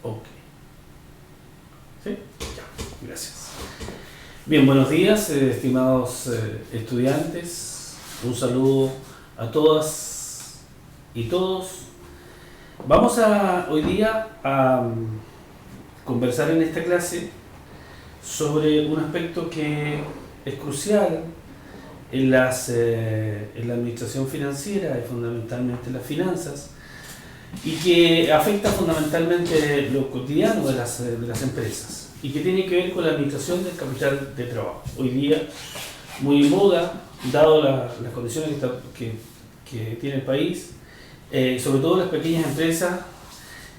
Ok. ¿Sí? Ya, gracias. Bien, buenos días, estimados estudiantes. Un saludo a todas y todos. Vamos hoy día a conversar en esta clase sobre un aspecto que es crucial en la administración financiera y fundamentalmente las finanzas, y que afecta fundamentalmente lo cotidiano de las empresas y que tiene que ver con la administración del capital de trabajo. Hoy día, muy en moda, dado las condiciones que tiene el país, sobre todo las pequeñas empresas,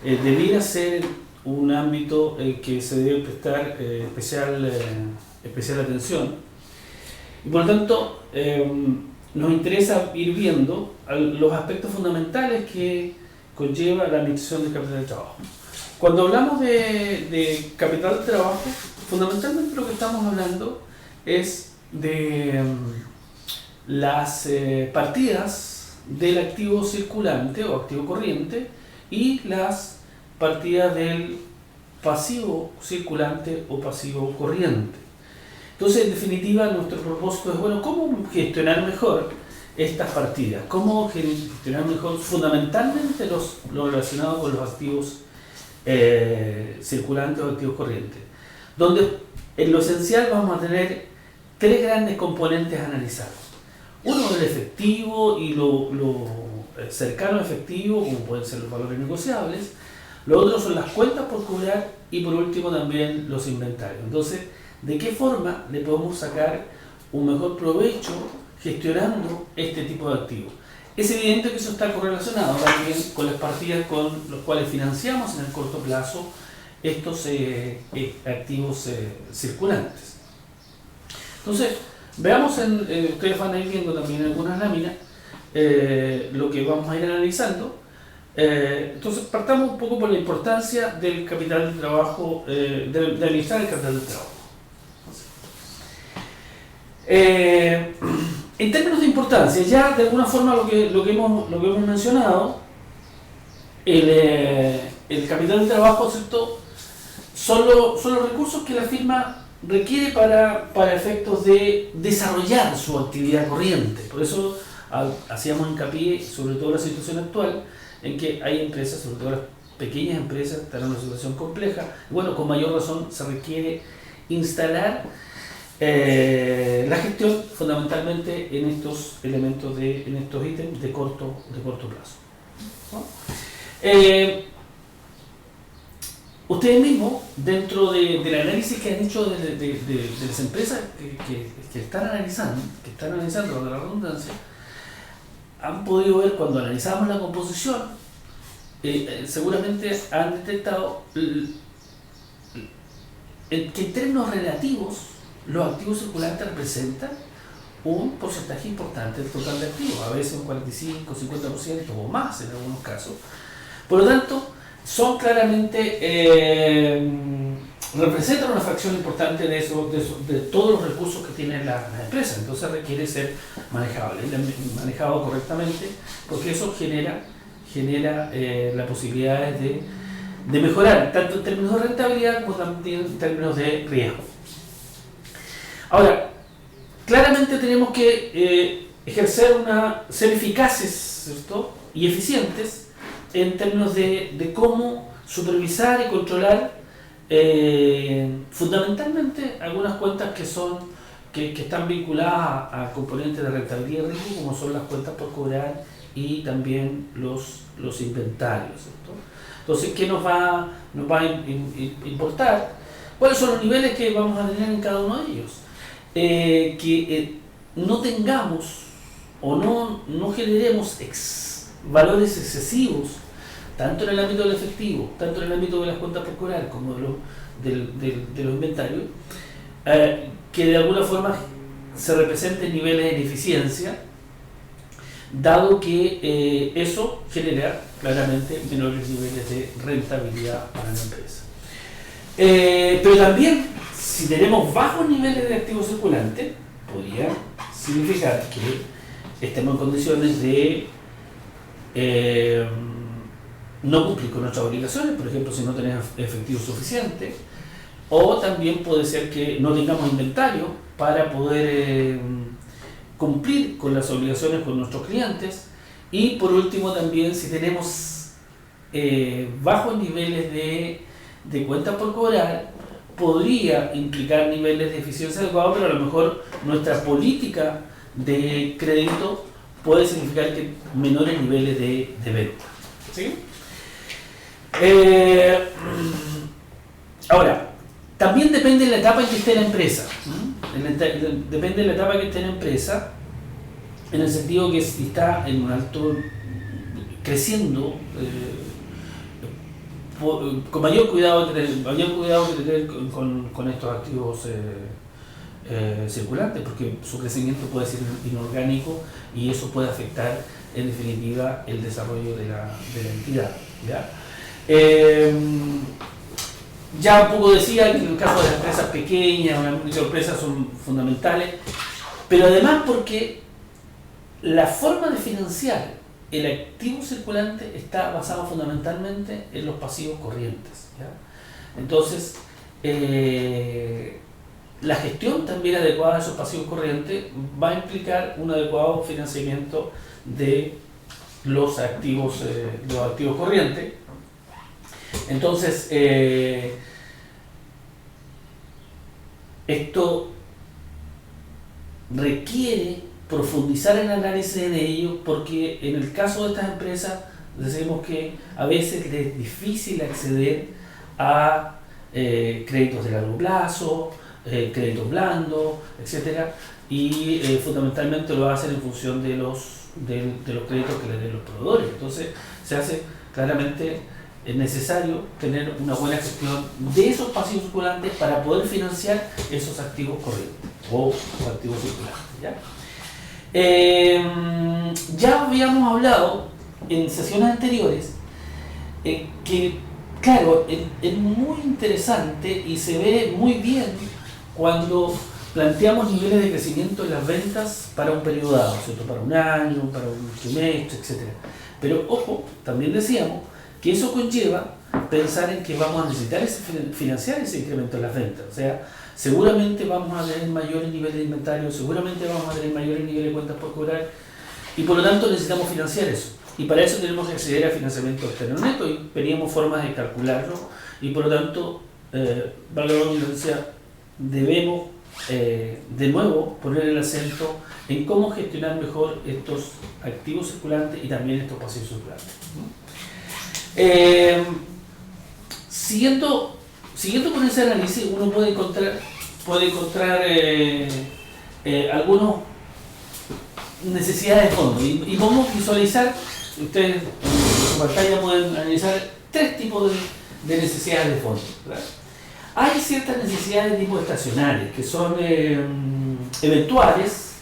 debiera ser un ámbito que se debe prestar especial atención. Y por lo tanto, nos interesa ir viendo los aspectos fundamentales que conlleva la administración del capital de trabajo. Cuando hablamos de capital de trabajo, fundamentalmente lo que estamos hablando es de las partidas del activo circulante o activo corriente y las partidas del pasivo circulante o pasivo corriente. Entonces, en definitiva, nuestro propósito es, bueno, ¿cómo gestionar mejor estas partidas? ¿Cómo gestionar mejor fundamentalmente lo relacionado con los activos circulantes o activos corrientes? Donde en lo esencial vamos a tener tres grandes componentes a analizar. Uno, el efectivo y lo cercano a efectivo, como pueden ser los valores negociables. Lo otro son las cuentas por cobrar y por último también los inventarios. Entonces, ¿de qué forma le podemos sacar un mejor provecho gestionando este tipo de activos? Es evidente que eso está correlacionado también con las partidas con los cuales financiamos en el corto plazo estos activos circulantes. Entonces, veamos, ustedes van a ir viendo también algunas láminas, lo que vamos a ir analizando. Entonces, partamos un poco por la importancia del capital de trabajo, de administrar el capital de trabajo. En términos de importancia, ya de alguna forma lo que hemos mencionado, el capital de trabajo, ¿cierto?, son los recursos que la firma requiere para efectos de desarrollar su actividad corriente. Por eso hacíamos hincapié, sobre todo en la situación actual, en que hay empresas, sobre todo las pequeñas empresas, que están en una situación compleja. Bueno, con mayor razón se requiere instalar la gestión fundamentalmente en estos elementos, en estos ítems de corto plazo, ¿no? Ustedes mismos, dentro del análisis que han hecho de las empresas que están analizando la redundancia, han podido ver, cuando analizamos la composición, seguramente han detectado que en términos relativos los activos circulantes representan un porcentaje importante del total de activos, a veces un 45, 50% o más en algunos casos. Por lo tanto, son claramente, representan una fracción importante de todos los recursos que tienen las empresas. Entonces requiere ser manejado correctamente, porque eso genera las posibilidades de mejorar, tanto en términos de rentabilidad como también en términos de riesgo. Ahora, claramente tenemos que ser eficaces, ¿cierto?, y eficientes en términos de cómo supervisar y controlar fundamentalmente algunas cuentas que están vinculadas a componentes de rentabilidad y riesgo, como son las cuentas por cobrar y también los inventarios, ¿cierto? Entonces, ¿qué nos va a importar? ¿Cuáles son los niveles que vamos a tener en cada uno de ellos? Que no tengamos o no generemos valores excesivos, tanto en el ámbito del efectivo, tanto en el ámbito de las cuentas por cobrar como de los inventarios, que de alguna forma se representen niveles de ineficiencia, dado que eso genera claramente menores niveles de rentabilidad para la empresa. Pero también, si tenemos bajos niveles de activos circulantes, podría significar que estemos en condiciones de no cumplir con nuestras obligaciones, por ejemplo, si no tenemos efectivo suficiente, o también puede ser que no tengamos inventario para poder cumplir con las obligaciones con nuestros clientes, y por último también si tenemos bajos niveles de cuentas por cobrar, podría implicar niveles de eficiencia adecuados, pero a lo mejor nuestra política de crédito puede significar que menores niveles de venta. ¿Sí? Ahora, también depende de la etapa en que esté la empresa. Depende de la etapa que esté la empresa, en el sentido que si está en un alto creciendo, con mayor cuidado que tener con estos activos circulantes, porque su crecimiento puede ser inorgánico y eso puede afectar en definitiva el desarrollo de la entidad. ¿Ya? Ya un poco decía que en el caso de las empresas pequeñas o las microempresas son fundamentales, pero además porque la forma de financiar el activo circulante está basado fundamentalmente en los pasivos corrientes. ¿Ya? Entonces, la gestión también adecuada de esos pasivos corrientes va a implicar un adecuado financiamiento de los activos corrientes. Entonces, esto requiere profundizar en el análisis de ello, porque en el caso de estas empresas decimos que a veces les es difícil acceder a créditos de largo plazo, créditos blandos, etcétera, y fundamentalmente lo hacen en función de los créditos que les den los proveedores. Entonces se hace claramente necesario tener una buena gestión de esos pasivos circulantes para poder financiar esos activos corrientes o activos circulantes. Ya habíamos hablado en sesiones anteriores que, claro, es muy interesante y se ve muy bien cuando planteamos niveles de crecimiento en las ventas para un periodo dado, ¿cierto? Para un año, para un trimestre, etc. Pero ojo, también decíamos que eso conlleva pensar en que vamos a necesitar financiar ese incremento en las ventas. O sea, seguramente vamos a tener mayores niveles de inventario, seguramente vamos a tener mayores niveles de cuentas por cobrar, y por lo tanto necesitamos financiar eso. Y para eso tenemos que acceder a financiamiento externo neto, y teníamos formas de calcularlo, y por lo tanto, valga la redundancia, debemos de nuevo poner el acento en cómo gestionar mejor estos activos circulantes y también estos pasivos circulantes. Siguiendo con ese análisis, uno puede encontrar algunas necesidades de fondo, y vamos a visualizar, ustedes en su pantalla pueden analizar tres tipos de necesidades de fondo, ¿verdad? Hay ciertas necesidades de tipo estacionales, que son eventuales,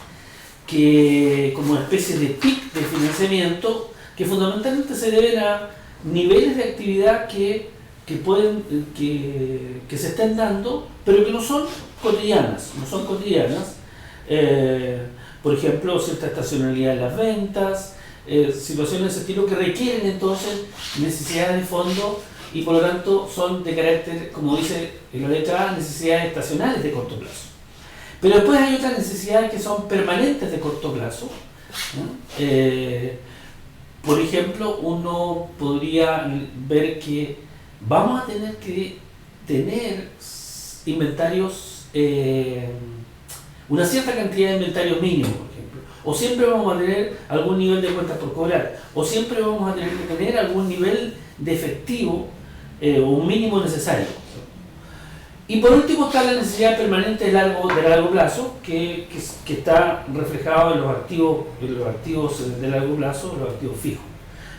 que como una especie de PIC de financiamiento, que fundamentalmente se deben a niveles de actividad que se estén dando, pero que no son cotidianas. Por ejemplo, cierta estacionalidad en las ventas, situaciones de ese estilo que requieren entonces necesidades de fondo, y por lo tanto son de carácter, como dice en la letra A, necesidades estacionales de corto plazo. Pero después hay otras necesidades que son permanentes de corto plazo, ¿no? Por ejemplo, uno podría ver que vamos a tener que tener inventarios, una cierta cantidad de inventarios mínimos, por ejemplo, o siempre vamos a tener algún nivel de cuentas por cobrar, o siempre vamos a tener que tener algún nivel de efectivo o un mínimo necesario. Y por último está la necesidad permanente de largo plazo, que está reflejado en los activos de largo plazo, los activos fijos.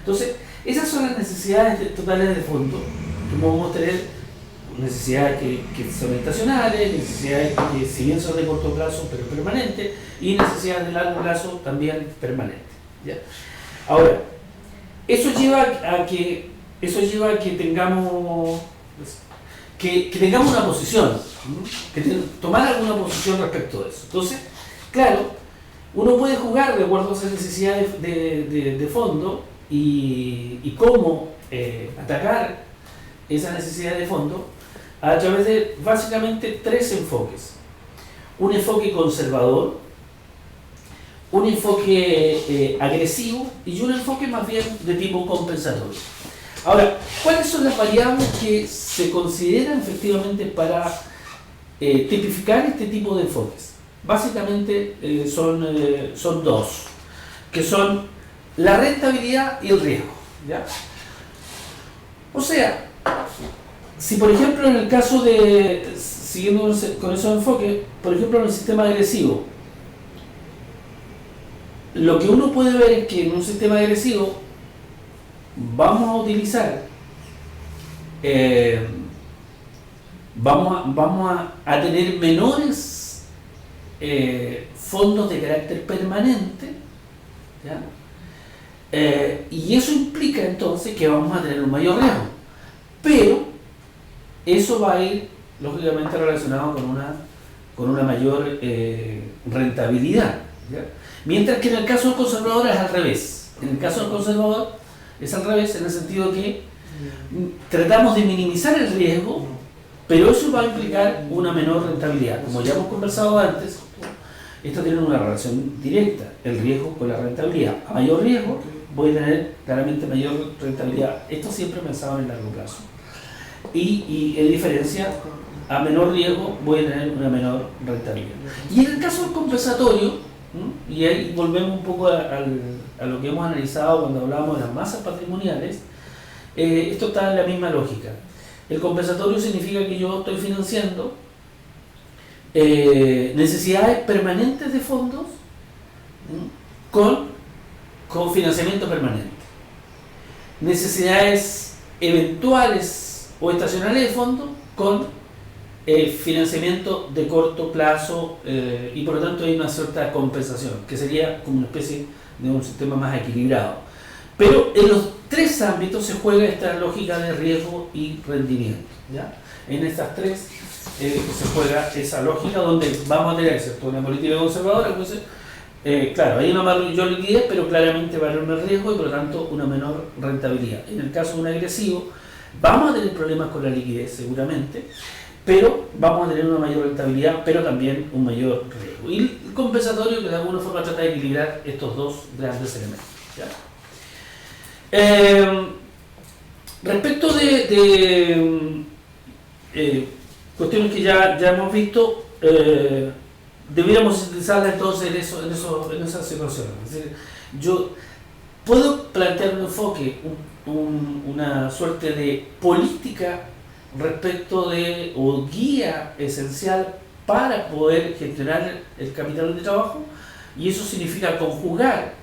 Entonces, esas son las necesidades totales de fondo, que podemos tener necesidades que son estacionales, necesidades que si bien son de corto plazo pero permanentes, y necesidades de largo plazo también permanentes. ¿Ya? Ahora, eso lleva a que tengamos una posición, tomar alguna posición respecto de eso. Entonces, claro, uno puede jugar de acuerdo a esas necesidades de fondo y cómo atacar esa necesidad de fondo a través de básicamente tres enfoques. Un enfoque conservador, un enfoque agresivo y un enfoque más bien de tipo compensatorio. Ahora, ¿cuáles son las variables que se consideran efectivamente para tipificar este tipo de enfoques? Básicamente son dos, que son la rentabilidad y el riesgo, ¿ya? O sea, si por ejemplo en el caso de, siguiendo con esos enfoques, por ejemplo en el sistema agresivo, lo que uno puede ver es que en un sistema agresivo vamos a utilizar, vamos a tener menores fondos de carácter permanente, ¿ya? Y eso implica entonces que vamos a tener un mayor riesgo, pero eso va a ir lógicamente relacionado con una mayor rentabilidad, ¿ya? Mientras que en el caso del conservador es al revés. En el caso del conservador es al revés, en el sentido que tratamos de minimizar el riesgo, pero eso va a implicar una menor rentabilidad. Como ya hemos conversado antes, esto tiene una relación directa, el riesgo con la rentabilidad. A mayor riesgo voy a tener claramente mayor rentabilidad. Esto siempre pensado en el largo plazo. Y en diferencia, a menor riesgo voy a tener una menor rentabilidad. Y en el caso del compensatorio, y ahí volvemos un poco a lo que hemos analizado cuando hablábamos de las masas patrimoniales, esto está en la misma lógica. El compensatorio significa que yo estoy financiando necesidades permanentes de fondos con financiamiento permanente. Necesidades eventuales o estacionales de fondos con financiamiento de corto plazo y por lo tanto hay una cierta compensación, que sería como una especie de un sistema más equilibrado. Pero en los tres ámbitos se juega esta lógica de riesgo y rendimiento, ¿ya? En estas tres se juega esa lógica donde vamos a tener, ¿cierto?, una política conservadora, entonces, claro, hay una mayor liquidez, pero claramente va a haber un riesgo y por lo tanto una menor rentabilidad. En el caso de un agresivo, vamos a tener problemas con la liquidez seguramente, pero vamos a tener una mayor rentabilidad, pero también un mayor riesgo. Y el compensatorio que de alguna forma trata de equilibrar estos dos grandes elementos, ¿ya? Respecto de cuestiones que ya hemos visto, debiéramos sintetizarlas entonces en esa situación. Es decir, yo puedo plantear un enfoque, una suerte de política respecto de, o guía esencial para poder gestionar el capital de trabajo, y eso significa conjugar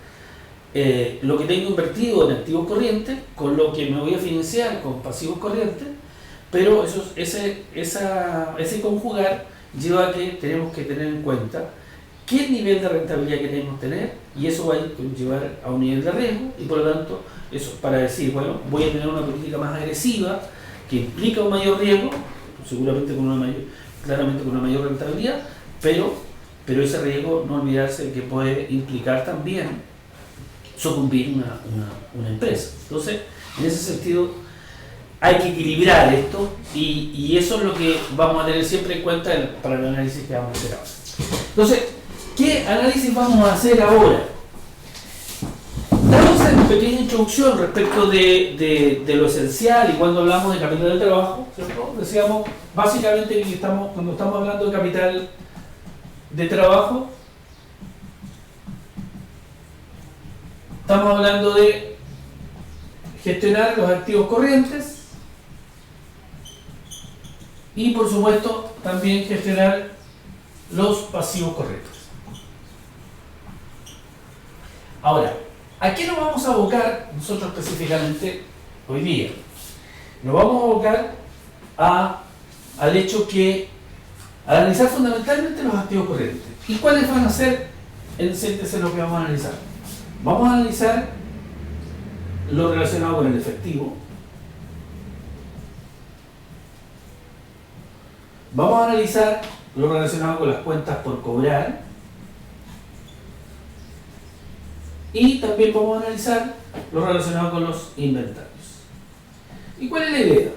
lo que tengo invertido en activos corrientes con lo que me voy a financiar con pasivos corrientes, pero ese conjugar lleva a que tenemos que tener en cuenta qué nivel de rentabilidad queremos tener, y eso va a llevar a un nivel de riesgo, y por lo tanto, eso para decir, bueno, voy a tener una política más agresiva que implica un mayor riesgo, seguramente claramente con una mayor rentabilidad, pero ese riesgo, no olvidarse que puede implicar también sucumbir una empresa. Entonces, en ese sentido, hay que equilibrar esto, y eso es lo que vamos a tener siempre en cuenta para el análisis que vamos a hacer ahora. Entonces, ¿qué análisis vamos a hacer ahora? Damos una pequeña introducción respecto de lo esencial, y cuando hablamos de capital de trabajo, ¿cierto?, decíamos básicamente que cuando estamos hablando de capital de trabajo, estamos hablando de gestionar los activos corrientes y por supuesto también gestionar los pasivos correctos. Ahora, ¿a qué nos vamos a abocar nosotros específicamente hoy día? Nos vamos a abocar al hecho que analizar fundamentalmente los activos corrientes. ¿Y cuáles van a ser en síntesis lo que vamos a analizar? Vamos a analizar lo relacionado con el efectivo. Vamos a analizar lo relacionado con las cuentas por cobrar. Y también vamos a analizar lo relacionado con los inventarios. ¿Y cuál es la idea?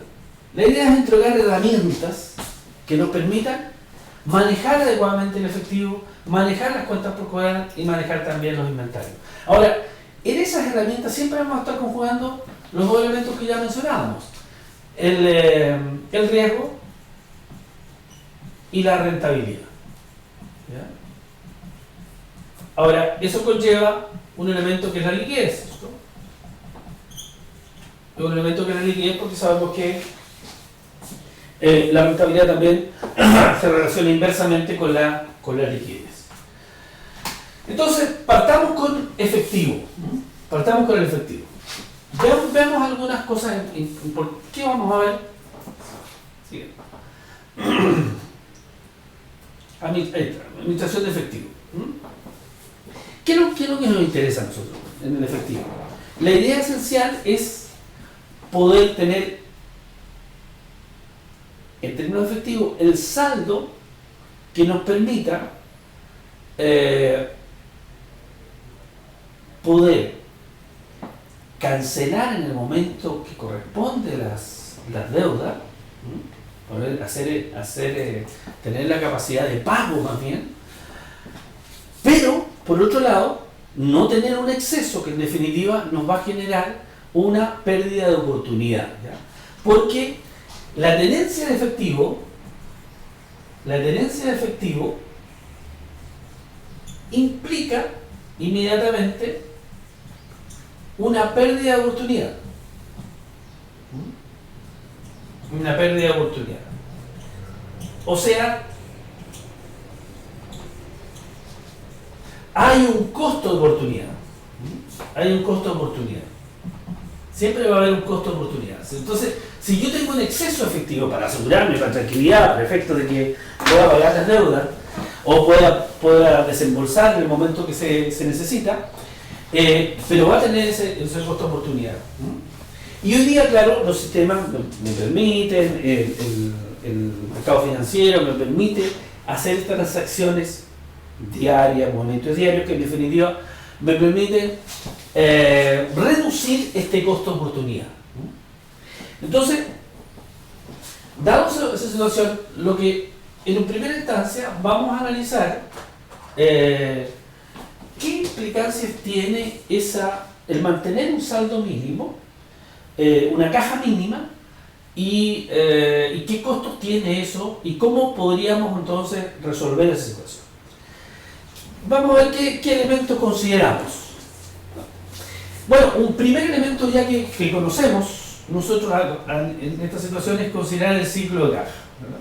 La idea es entregar herramientas que nos permitan manejar adecuadamente el efectivo, manejar las cuentas por cobrar y manejar también los inventarios. Ahora, en esas herramientas siempre vamos a estar conjugando los dos elementos que ya mencionábamos. El riesgo y la rentabilidad. ¿Ya? Ahora, eso conlleva un elemento que es la liquidez. ¿Cierto? Un elemento que es la liquidez porque sabemos que la rentabilidad también se relaciona inversamente con la liquidez. Entonces, partamos con efectivo. Partamos con el efectivo. Veamos algunas cosas. ¿Por qué vamos a ver? Sigue. Administración de efectivo. ¿Qué es lo que nos interesa a nosotros en el efectivo? La idea esencial es poder tener, en términos de efectivo, el saldo que nos permita poder cancelar en el momento que corresponde las deudas, poder tener la capacidad de pago más bien, pero por otro lado no tener un exceso que en definitiva nos va a generar una pérdida de oportunidad, ¿ya? Porque la tenencia de efectivo implica inmediatamente una pérdida de oportunidad. Una pérdida de oportunidad. O sea, hay un costo de oportunidad. Hay un costo de oportunidad. Siempre va a haber un costo de oportunidad. Entonces, si yo tengo un exceso de efectivo para asegurarme, para tranquilidad, para efecto de que pueda pagar las deudas o pueda desembolsar en el momento que se necesita, pero va a tener ese costo de oportunidad. Y hoy día, claro, los sistemas me permiten, el mercado financiero me permite hacer transacciones diarias, movimientos diarios, que en definitiva me permiten reducir este costo de oportunidad. Entonces, dado esa situación, lo que en primera instancia vamos a analizar qué implicancias tiene el mantener un saldo mínimo, una caja mínima, y qué costos tiene eso y cómo podríamos entonces resolver esa situación. Vamos a ver qué elementos consideramos. Bueno, un primer elemento ya que conocemos nosotros en esta situación es considerar el ciclo de caja, ¿verdad?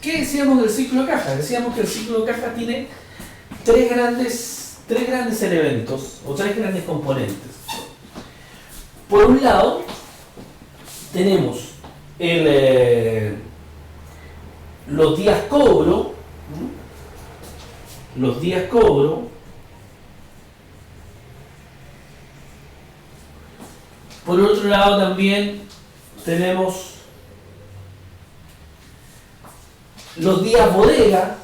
¿Qué decíamos del ciclo de caja? Decíamos que el ciclo de caja tiene tres grandes elementos o tres grandes componentes. Por un lado, tenemos los días cobro. Los días cobro. Por otro lado también tenemos los días bodega.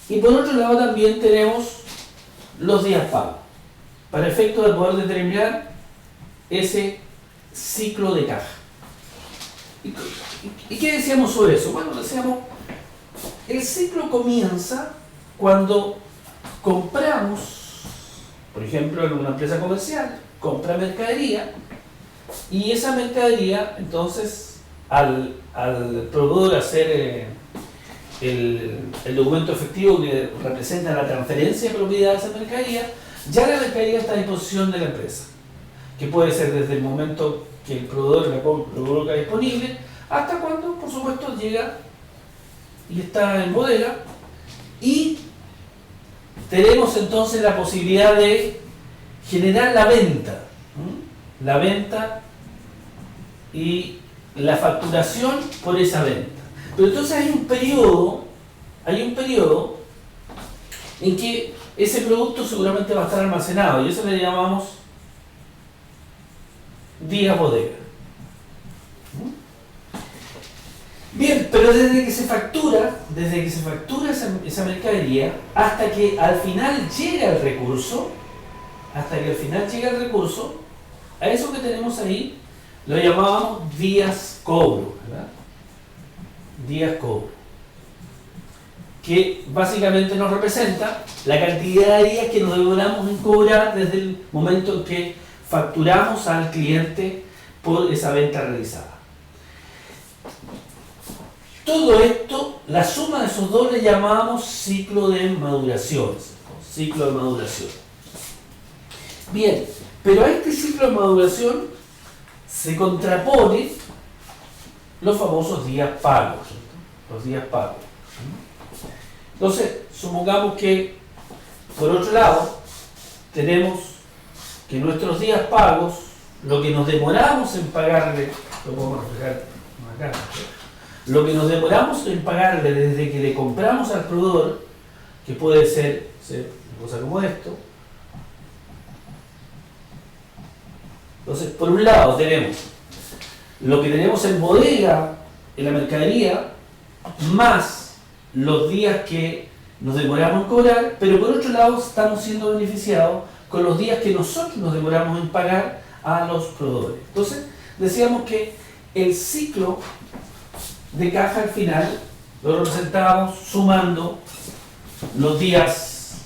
Y por otro lado también tenemos los días pago, para efecto de poder determinar ese ciclo de caja. ¿Y qué decíamos sobre eso? Bueno, decíamos, el ciclo comienza cuando compramos, por ejemplo, en una empresa comercial, compra mercadería, y esa mercadería, entonces, al proveedor hacer el documento efectivo que representa la transferencia de propiedad de esa mercadería, ya la mercadería está a disposición de la empresa, que puede ser desde el momento que el proveedor la coloca disponible hasta cuando, por supuesto, llega y está en bodega, y tenemos entonces la posibilidad de generar la venta y la facturación por esa venta. Pero entonces hay un periodo en que ese producto seguramente va a estar almacenado, y eso le llamamos días bodega. Bien, pero desde que se factura esa mercadería hasta que al final llega el recurso, hasta que al final llega el recurso, a eso que tenemos ahí lo llamábamos días cobro, ¿verdad? Días cobro, que básicamente nos representa la cantidad de días que nos demoramos en cobrar desde el momento en que facturamos al cliente por esa venta realizada. Todo esto, la suma de esos dos le llamábamos ciclo de maduración. Ciclo de maduración. Bien, pero a este ciclo de maduración se contrapone los famosos días pagos. Los días pagos. Entonces, supongamos que, por otro lado, tenemos que nuestros días pagos, lo que nos demoramos en pagarle, lo podemos reflejar acá, lo que nos demoramos en pagarle desde que le compramos al proveedor, que puede ser una cosa como esto. Entonces, por un lado tenemos lo que tenemos en bodega, en la mercadería, más los días que nos demoramos en cobrar, pero por otro lado estamos siendo beneficiados con los días que nosotros nos demoramos en pagar a los proveedores. Entonces, decíamos que el ciclo de caja al final lo representábamos sumando los días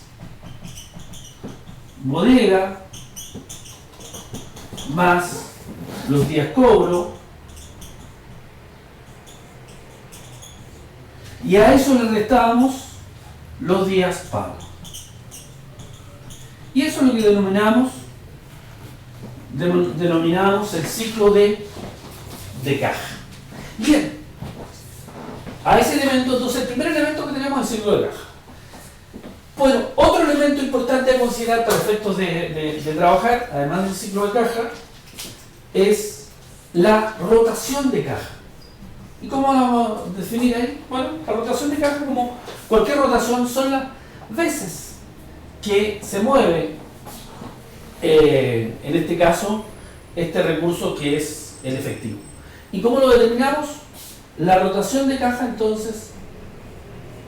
bodega más los días cobro, y a eso le restábamos los días pago. Y eso es lo que denominamos el ciclo de caja. Bien, a ese elemento, entonces el primer elemento que tenemos es el ciclo de caja. Bueno, otro elemento importante a considerar para efectos de trabajar, además del ciclo de caja, es la rotación de caja. ¿Y cómo la vamos a definir ahí? Bueno, la rotación de caja, como cualquier rotación, son las veces que se mueve, en este caso, este recurso que es el efectivo. ¿Y cómo lo determinamos? La rotación de caja, entonces,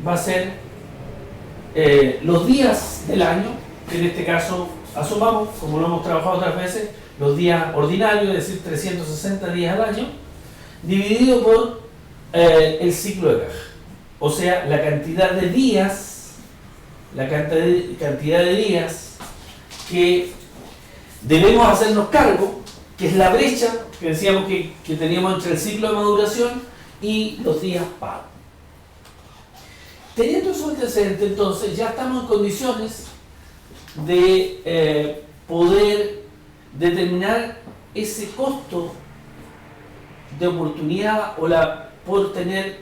va a ser los días del año, que en este caso asumamos, como lo hemos trabajado otras veces, los días ordinarios, es decir, 360 días al año, dividido por el ciclo de caja. O sea, la cantidad de días, que debemos hacernos cargo, que es la brecha que decíamos que teníamos entre el ciclo de maduración y los días pagos. Teniendo eso antecedente, entonces ya estamos en condiciones de poder determinar ese costo de oportunidad por tener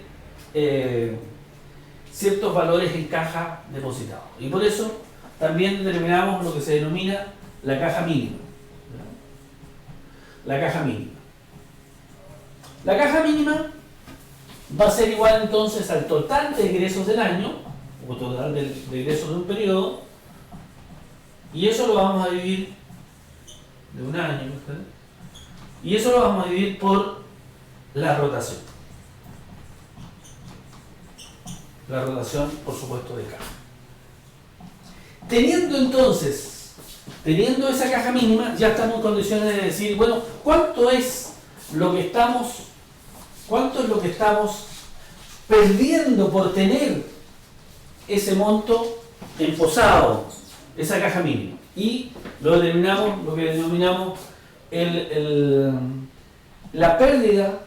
ciertos valores en caja depositados. Y por eso también determinamos lo que se denomina la caja mínima. La caja mínima. La caja mínima va a ser igual entonces al total de egresos del año, o total de egresos de un periodo, y eso lo vamos a dividir de un año, ¿verdad? Y eso lo vamos a dividir por la rotación. La rotación, por supuesto, de caja. Teniendo esa caja mínima, ya estamos en condiciones de decir, bueno, ¿cuánto es lo que estamos perdiendo por tener ese monto emposado, esa caja mínima? Y lo que denominamos la pérdida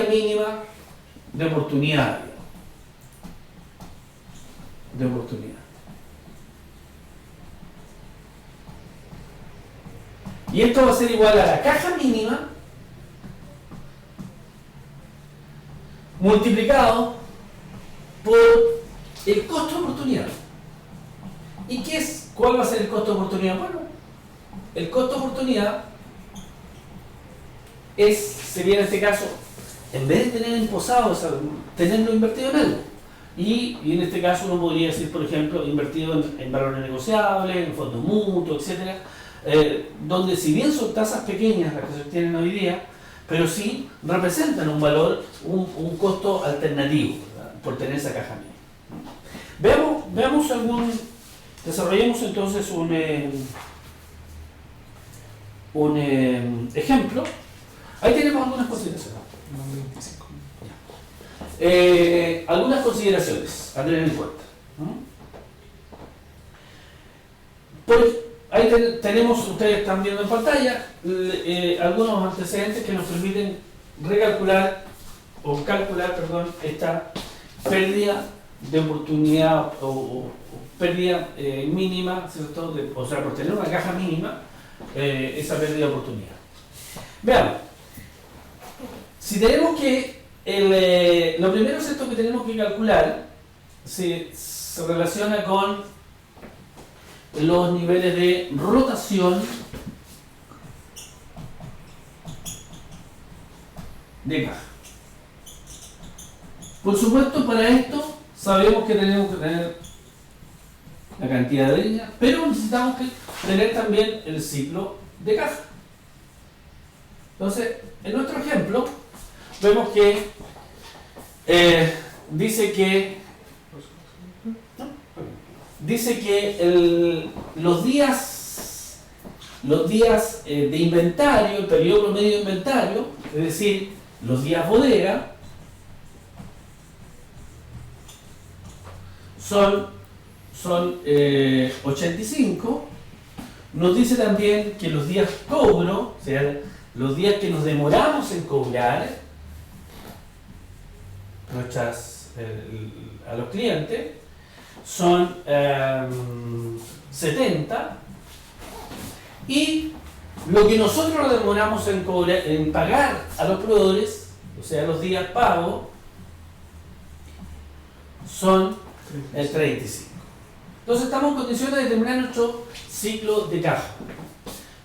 mínima de oportunidad. Y esto va a ser igual a la caja mínima multiplicado por el costo de oportunidad. ¿Y cuál va a ser el costo de oportunidad? Bueno, el costo de oportunidad sería en este caso, en vez de tener imposado, tenerlo invertido en algo. Y en este caso uno podría decir, por ejemplo, invertido en valores negociables, en fondos mutuos, etc. Donde si bien son tasas pequeñas las que se obtienen hoy día, pero sí representan un valor, un costo alternativo, ¿verdad?, por tener esa caja mínima. Veamos Desarrollemos entonces un ejemplo. Ahí tenemos algunas consideraciones. Algunas consideraciones a tener en cuenta. Ahí tenemos, ustedes están viendo en pantalla, algunos antecedentes que nos permiten recalcular o calcular, esta pérdida de oportunidad o pérdida mínima, ¿cierto? O sea, por tener una caja mínima, esa pérdida de oportunidad. Veamos, si tenemos que, lo primero, ¿cierto?, que tenemos que calcular se relaciona con los niveles de rotación de caja. Por supuesto, para esto sabemos que tenemos que tener la cantidad de líneas, pero necesitamos tener también el ciclo de caja. Entonces, en nuestro ejemplo, vemos que dice que los días de inventario, el periodo promedio de inventario, es decir, los días bodega, son 85. Nos dice también que los días cobro, o sea, los días que nos demoramos en cobrar a los clientes, son 70, y lo que nosotros nos demoramos en pagar a los proveedores, o sea, los días pagos, son el 35. Entonces estamos en condiciones de determinar nuestro ciclo de caja.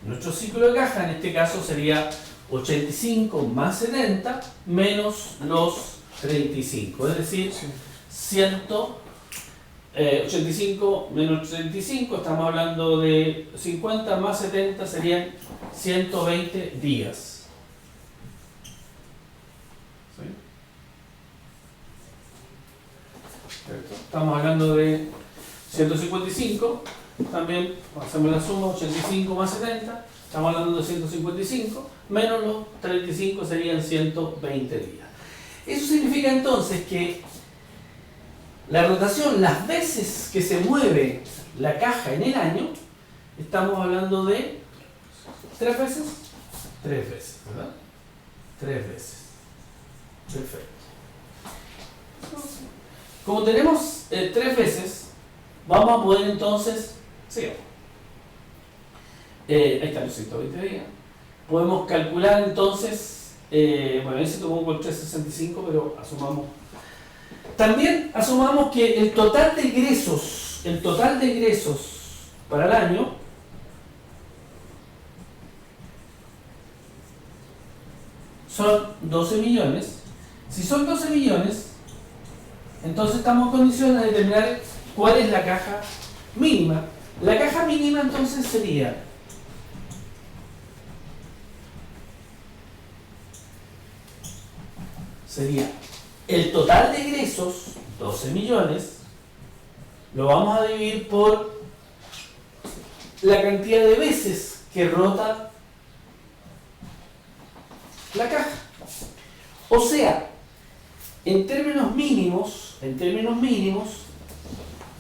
Nuestro ciclo de caja en este caso sería 85 más 70 menos los 35, es decir, 85 menos 35, estamos hablando de 50 más 70 serían 120 días. ¿Sí? Estamos hablando de 155, también hacemos la suma, 85 más 70, estamos hablando de 155, menos los 35 serían 120 días. Eso significa entonces que la rotación, las veces que se mueve la caja en el año, estamos hablando de 3 veces, ¿verdad? 3 veces. Perfecto. Como tenemos 3 veces, vamos a poder entonces, sigamos. Ahí están los 120 días. Podemos calcular entonces, bueno, ahí se tomó por 365, pero asumamos. También asumamos que el total de ingresos para el año son 12 millones. Si son 12 millones, entonces estamos en condiciones de determinar cuál es la caja mínima. La caja mínima entonces sería el total de ingresos, 12 millones, lo vamos a dividir por la cantidad de veces que rota la caja. O sea, en términos mínimos,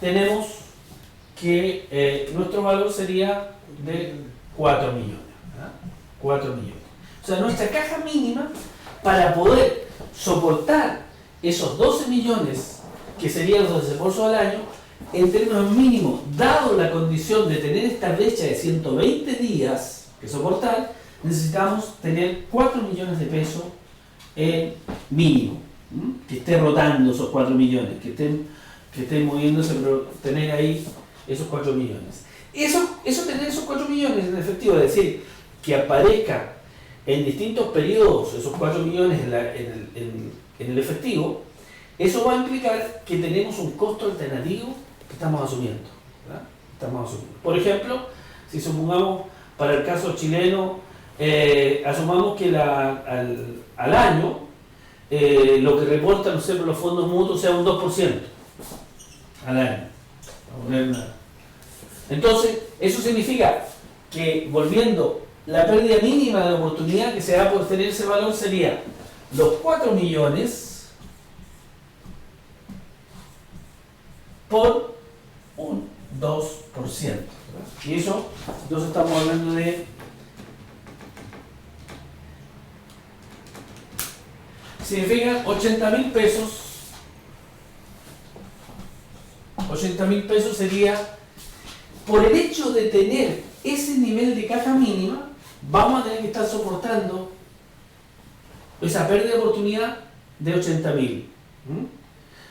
tenemos que nuestro valor sería de 4 millones. ¿Verdad? 4 millones. O sea, nuestra caja mínima, para poder soportar esos 12 millones que serían los desembolsos al año, en términos mínimos, dado la condición de tener esta brecha de 120 días que soportar, necesitamos tener 4 millones de pesos en mínimo, que esté rotando esos 4 millones, que estén moviéndose, pero tener ahí esos 4 millones. Tener esos 4 millones en efectivo, es decir, que aparezca en distintos periodos esos 4 millones en el efectivo, eso va a implicar que tenemos un costo alternativo que estamos asumiendo, ¿verdad? Por ejemplo, si supongamos para el caso chileno, asumamos que al año lo que reportan, no sé, por los fondos mutuos sea un 2% al año. Entonces, eso significa que, volviendo, la pérdida mínima de oportunidad que se da por tener ese valor sería los 4 millones por un 2%. Y eso, entonces estamos hablando de significa 80.000 pesos. 80.000 pesos sería, por el hecho de tener ese nivel de caja mínima, vamos a tener que estar soportando esa pérdida de oportunidad de 80.000.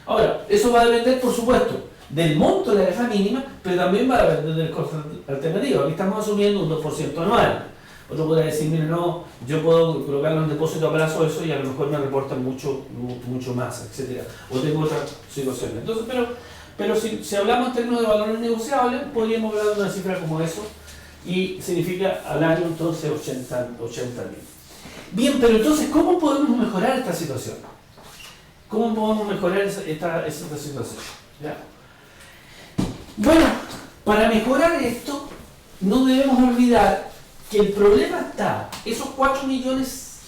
Ahora, eso va a depender, por supuesto, del monto de la caja mínima, pero también va a depender del costo alternativo. Aquí estamos asumiendo un 2% anual. Otro podrá decir, mire, no, yo puedo colocarlo en depósito a plazo eso y a lo mejor me reportan mucho más, etcétera. O tengo otras situaciones. Entonces, pero si hablamos en términos de valores negociables, podríamos hablar de una cifra como eso, y significa al año entonces 80.000. Bien, pero entonces, ¿cómo podemos mejorar esta situación? ¿Cómo podemos mejorar esta situación? ¿Ya? Bueno, para mejorar esto, no debemos olvidar que el problema está, esos 4 millones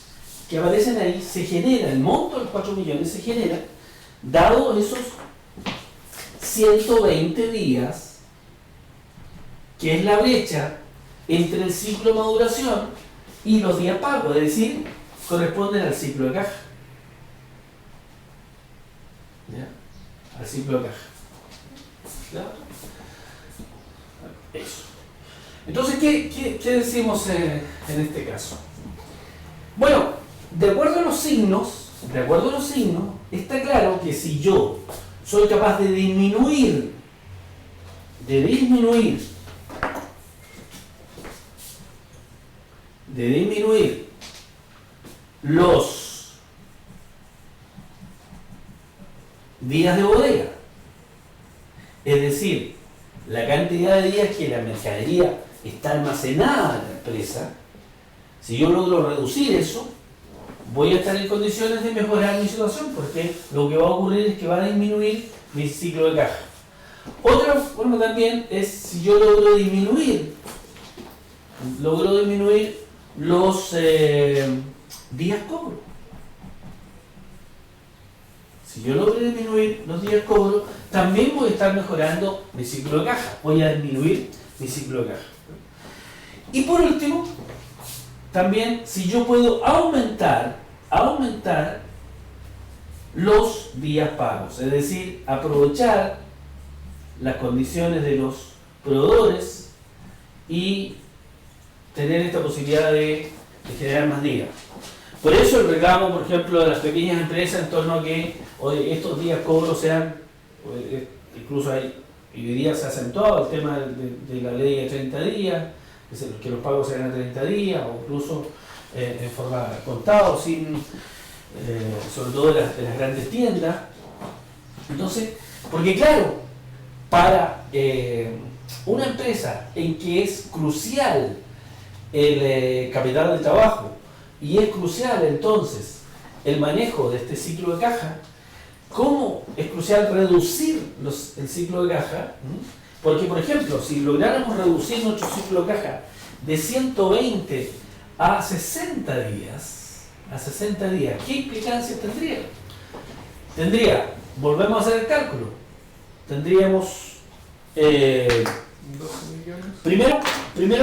que aparecen ahí, se genera, el monto de los 4 millones se genera, dado esos 120 días, que es la brecha entre el ciclo de maduración y los días pagos, es decir, corresponden al ciclo de caja. ¿Ya? Al ciclo de caja. ¿Ya? Eso. Entonces, ¿qué decimos en este caso? Bueno, de acuerdo a los signos, está claro que si yo soy capaz de disminuir los días de bodega, es decir, la cantidad de días que la mercadería está almacenada en la empresa, si yo logro reducir eso, voy a estar en condiciones de mejorar mi situación, porque lo que va a ocurrir es que va a disminuir mi ciclo de caja. Otra forma también es si yo logro disminuir los días cobro. Si yo logro disminuir los días cobro, también voy a estar mejorando mi ciclo de caja. Voy a disminuir mi ciclo de caja. Y por último, también si yo puedo aumentar los días pagos, es decir, aprovechar las condiciones de los proveedores y tener esta posibilidad de generar más días. Por eso el reclamo, por ejemplo, de las pequeñas empresas en torno a que estos días cobros sean, incluso hoy día se ha acentuado el tema de la ley de 30 días, que los pagos sean a 30 días, o incluso en forma contada, sobre todo de las grandes tiendas. Entonces, porque claro, para una empresa en que es crucial el capital de trabajo y es crucial entonces el manejo de este ciclo de caja, ¿cómo es crucial reducir el ciclo de caja? Porque, por ejemplo, si lográramos reducir nuestro ciclo de caja de 120 a 60 días, ¿qué implicancias tendría? Volvemos a hacer el cálculo. Tendríamos primero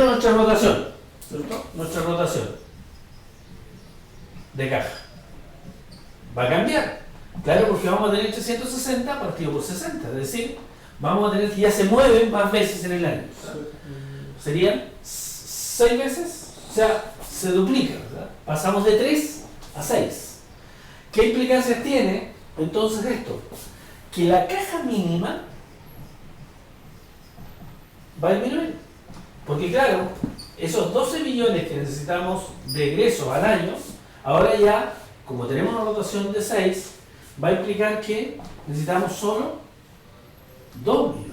nuestra rotación, ¿cierto? Nuestra rotación de caja va a cambiar, claro, porque vamos a tener 360 partido por 60, es decir, vamos a tener que ya se mueven más veces en el año, ¿verdad? Serían 6 veces, o sea, se duplica, ¿verdad? Pasamos de 3 a 6. ¿Qué implicancias tiene entonces esto? Que la caja mínima va a disminuir, porque claro, esos 12 millones que necesitamos de egresos al año, ahora ya, como tenemos una rotación de 6, va a implicar que necesitamos solo 2 millones.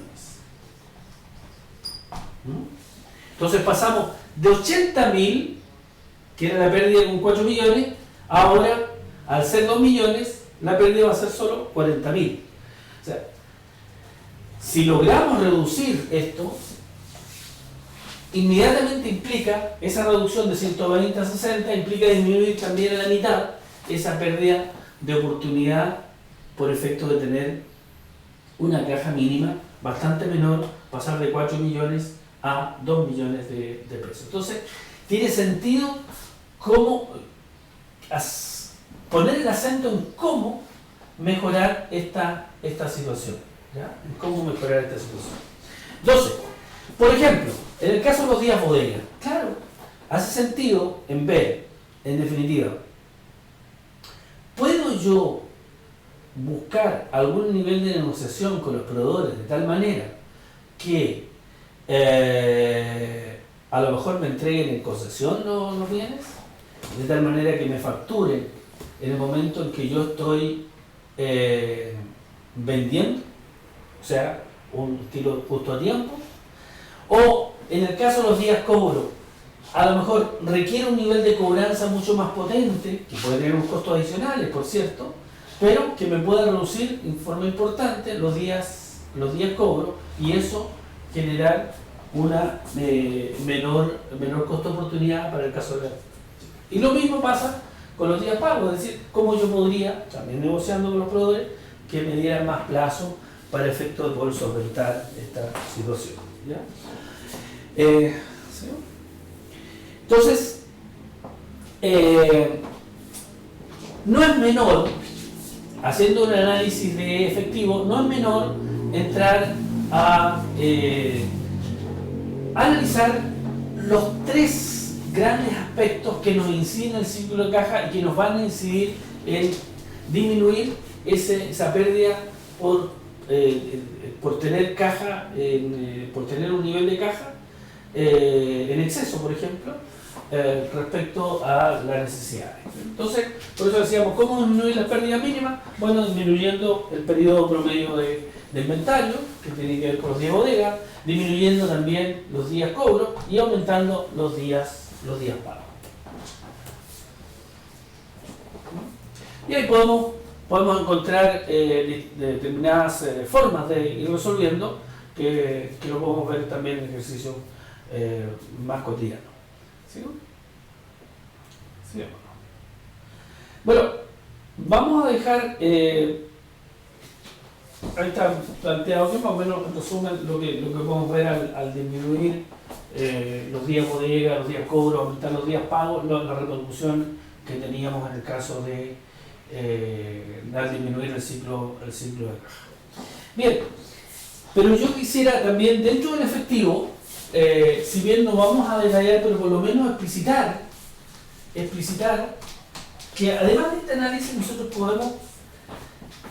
Entonces pasamos de 80.000, que era la pérdida con 4 millones, ahora, al ser 2 millones, la pérdida va a ser solo 40.000. O sea, si logramos reducir esto, inmediatamente implica, esa reducción de 120 a 60, implica disminuir también a la mitad esa pérdida de oportunidad por efecto de tener una caja mínima bastante menor, pasar de 4 millones a 2 millones de pesos. Entonces, tiene sentido cómo poner el acento en cómo mejorar esta situación, ¿ya? En cómo mejorar esta situación. Entonces, por ejemplo, en el caso de los días bodega, claro, hace sentido en ver, en definitiva, ¿puedo yo buscar algún nivel de negociación con los proveedores de tal manera que a lo mejor me entreguen en concesión los bienes? De tal manera que me facturen en el momento en que yo estoy vendiendo, o sea, un estilo justo a tiempo. O en el caso de los días cobro, a lo mejor requiere un nivel de cobranza mucho más potente, que puede tener unos costos adicionales, por cierto, pero que me pueda reducir en forma importante los días cobro, y eso generar una menor costo de oportunidad para el caso de la... Y lo mismo pasa con los días pagos, es decir, cómo yo podría, también negociando con los proveedores, que me dieran más plazo para efecto de poder solventar esta situación, ¿ya? ¿Sí? Entonces, no es menor, haciendo un análisis de efectivo, no es menor entrar a analizar los tres grandes aspectos que nos inciden el ciclo de caja y que nos van a incidir en disminuir esa pérdida por tener caja, por tener un nivel de caja en exceso, por ejemplo, respecto a las necesidades. Entonces, por eso decíamos, ¿cómo disminuir la pérdida mínima? Bueno, disminuyendo el periodo promedio de inventario, que tiene que ver con los días bodega, disminuyendo también los días cobro y aumentando los días pagos. Y ahí podemos encontrar determinadas formas de ir resolviendo que lo podemos ver también en ejercicio más cotidiano. ¿Sí? ¿Sí? Bueno, vamos a dejar ahí está planteado que más o menos en resumen lo que podemos ver al disminuir los días bodega, los días cobro, aumentar los días pagos, la repercusión que teníamos en el caso de al disminuir el ciclo de caja. Bien, pero yo quisiera también dentro del efectivo, si bien no vamos a detallar, pero por lo menos explicitar que además de este análisis nosotros podemos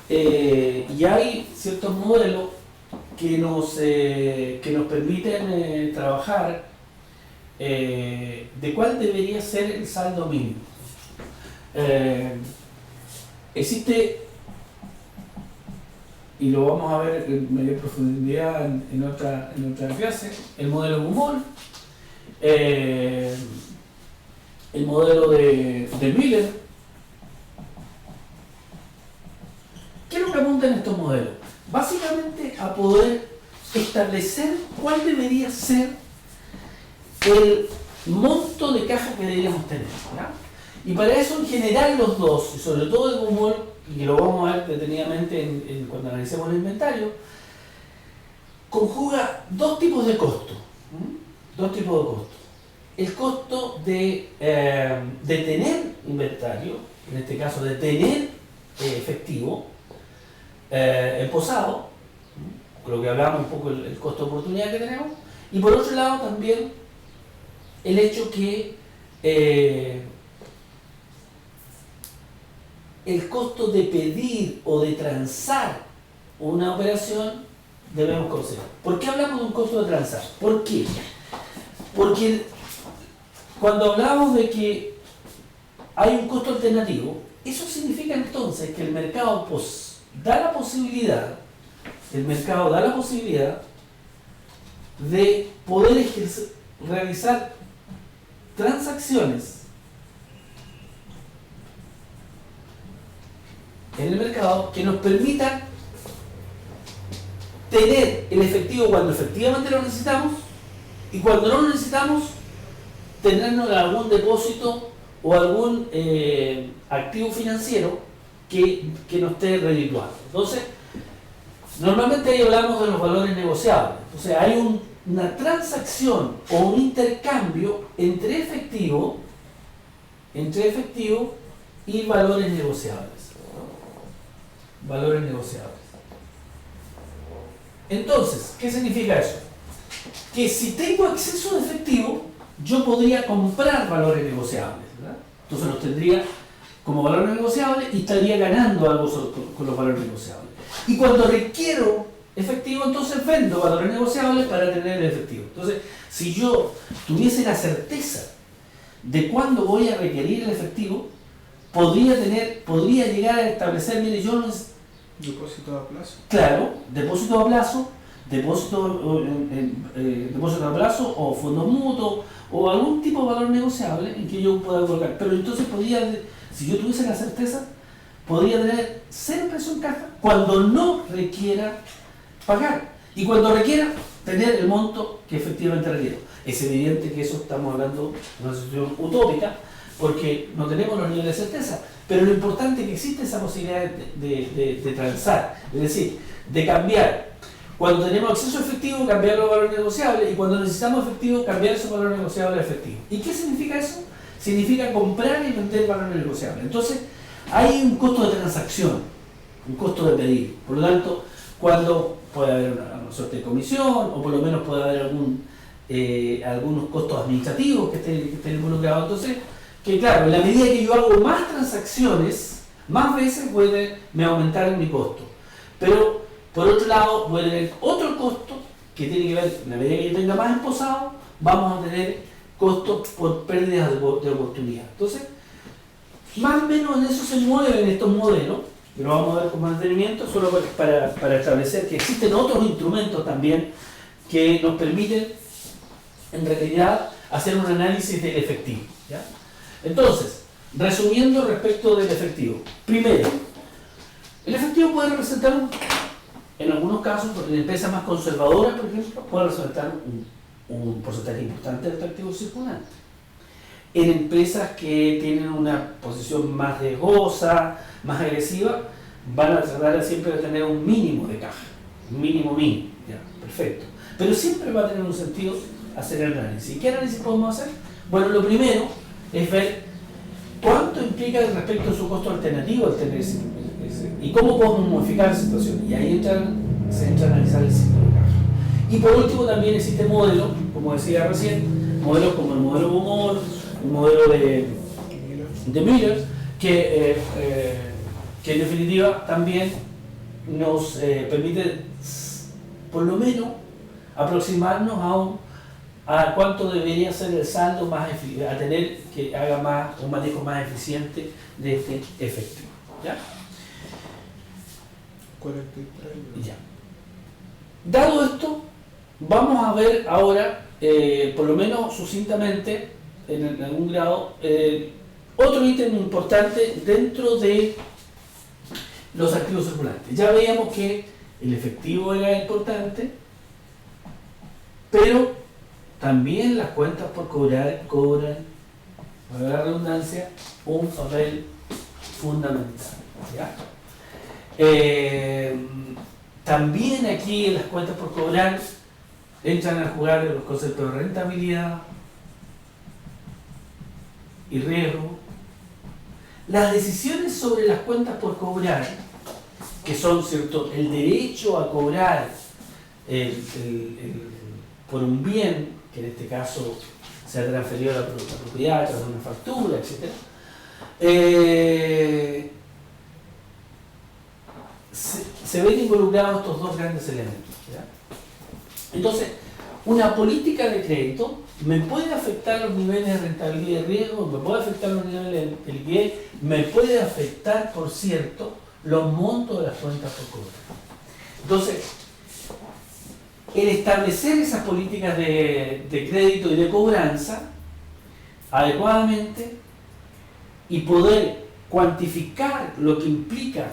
y hay ciertos modelos que nos permiten trabajar de cuál debería ser el saldo mínimo. Existe, y lo vamos a ver en mayor profundidad en otra clase, el modelo Bumol, el modelo de Miller. ¿Qué es lo que apuntan estos modelos? Básicamente a poder establecer cuál debería ser el monto de caja que deberíamos tener, ¿ya? Y para eso en general los dos, y sobre todo el Bumol, y lo vamos a ver detenidamente cuando analicemos el inventario, conjuga dos tipos de costo. Dos tipos de costo. El costo de tener inventario, en este caso de tener efectivo, posado, con lo que hablábamos un poco el costo de oportunidad que tenemos, y por otro lado también el hecho que el costo de pedir o de transar una operación debemos considerar. ¿Por qué hablamos de un costo de transar? ¿Por qué? Porque cuando hablamos de que hay un costo alternativo, eso significa entonces que el mercado da la posibilidad de poder realizar transacciones en el mercado que nos permitan tener el efectivo cuando efectivamente lo necesitamos Y cuando no lo necesitamos, tenernos algún depósito o algún activo financiero que nos esté redituando. Entonces, normalmente ahí hablamos de los valores negociables. Entonces, hay una transacción o un intercambio entre efectivo y valores negociables. Valores negociables. Entonces, ¿qué significa eso? Que si tengo acceso de efectivo, yo podría comprar valores negociables, ¿verdad? Entonces los tendría como valores negociables y estaría ganando algo con los valores negociables. Y cuando requiero efectivo, entonces vendo valores negociables para tener el efectivo. Entonces, si yo tuviese la certeza de cuándo voy a requerir el efectivo, podría llegar a establecer, mire, yo no es... Depósito a plazo. Claro, depósito a plazo, depósito a plazo o fondos mutuos o algún tipo de valor negociable en que yo pueda colocar. Pero entonces si yo tuviese la certeza, podría tener 0 pesos en caja cuando no requiera pagar. Y cuando requiera, tener el monto que efectivamente requiero. Es evidente que eso estamos hablando de una situación utópica, porque no tenemos los niveles de certeza, pero lo importante es que existe esa posibilidad de transar, es decir, de cambiar. Cuando tenemos acceso a efectivo, cambiar los valores negociables, y cuando necesitamos efectivo, cambiar esos valores negociables a efectivo. ¿Y qué significa eso? Significa comprar y vender valores negociables. Entonces, hay un costo de transacción, un costo de pedir. Por lo tanto, cuando puede haber una suerte de comisión, o por lo menos puede haber algunos costos administrativos que estén involucrados. Entonces, que claro, en la medida que yo hago más transacciones, más veces me aumentar mi costo. Pero, por otro lado, voy a tener otro costo que tiene que ver, en la medida que yo tenga más esposado, vamos a tener costos por pérdidas de oportunidad. Entonces, más o menos en eso se mueven estos modelos, que lo vamos a ver con más detenimiento, solo para establecer que existen otros instrumentos también que nos permiten, en realidad, hacer un análisis del efectivo, ¿ya? Entonces, resumiendo respecto del efectivo. Primero, el efectivo puede representar, en algunos casos, en empresas más conservadoras, por ejemplo, puede representar un porcentaje importante del activo circulante. En empresas que tienen una posición más riesgosa, más agresiva, van a tratar siempre de tener un mínimo de caja, un mínimo, ya, perfecto. Pero siempre va a tener un sentido hacer el análisis. ¿Y qué análisis podemos hacer? Bueno, lo primero es ver cuánto implica respecto a su costo alternativo al tener ese y cómo podemos modificar la situación. Y ahí se entra a analizar el ciclo de caja. Y por último también existe modelos, como decía recién, modelos como el modelo Bumor, el modelo de Miller, que en definitiva también nos permite por lo menos aproximarnos a cuánto debería ser el saldo más a tener que haga un manejo más eficiente de este efectivo. ¿Ya? 43. Ya. Dado esto, vamos a ver ahora, por lo menos sucintamente, en algún grado, otro ítem importante dentro de los activos circulantes. Ya veíamos que el efectivo era importante, pero también las cuentas por cobrar cobran, para la redundancia, un papel fundamental. ¿Ya? También aquí en las cuentas por cobrar entran a jugar los conceptos de rentabilidad y riesgo. Las decisiones sobre las cuentas por cobrar, que son, ¿cierto?, el derecho a cobrar por un bien, que en este caso se ha transferido a la propiedad a través de una factura, etc. Se ven involucrados estos dos grandes elementos, ¿ya? Entonces, una política de crédito me puede afectar los niveles de rentabilidad y riesgo, me puede afectar los niveles de liquidez, me puede afectar, por cierto, los montos de las cuentas por cobrar. Entonces, el establecer esas políticas de crédito y de cobranza adecuadamente y poder cuantificar lo que implica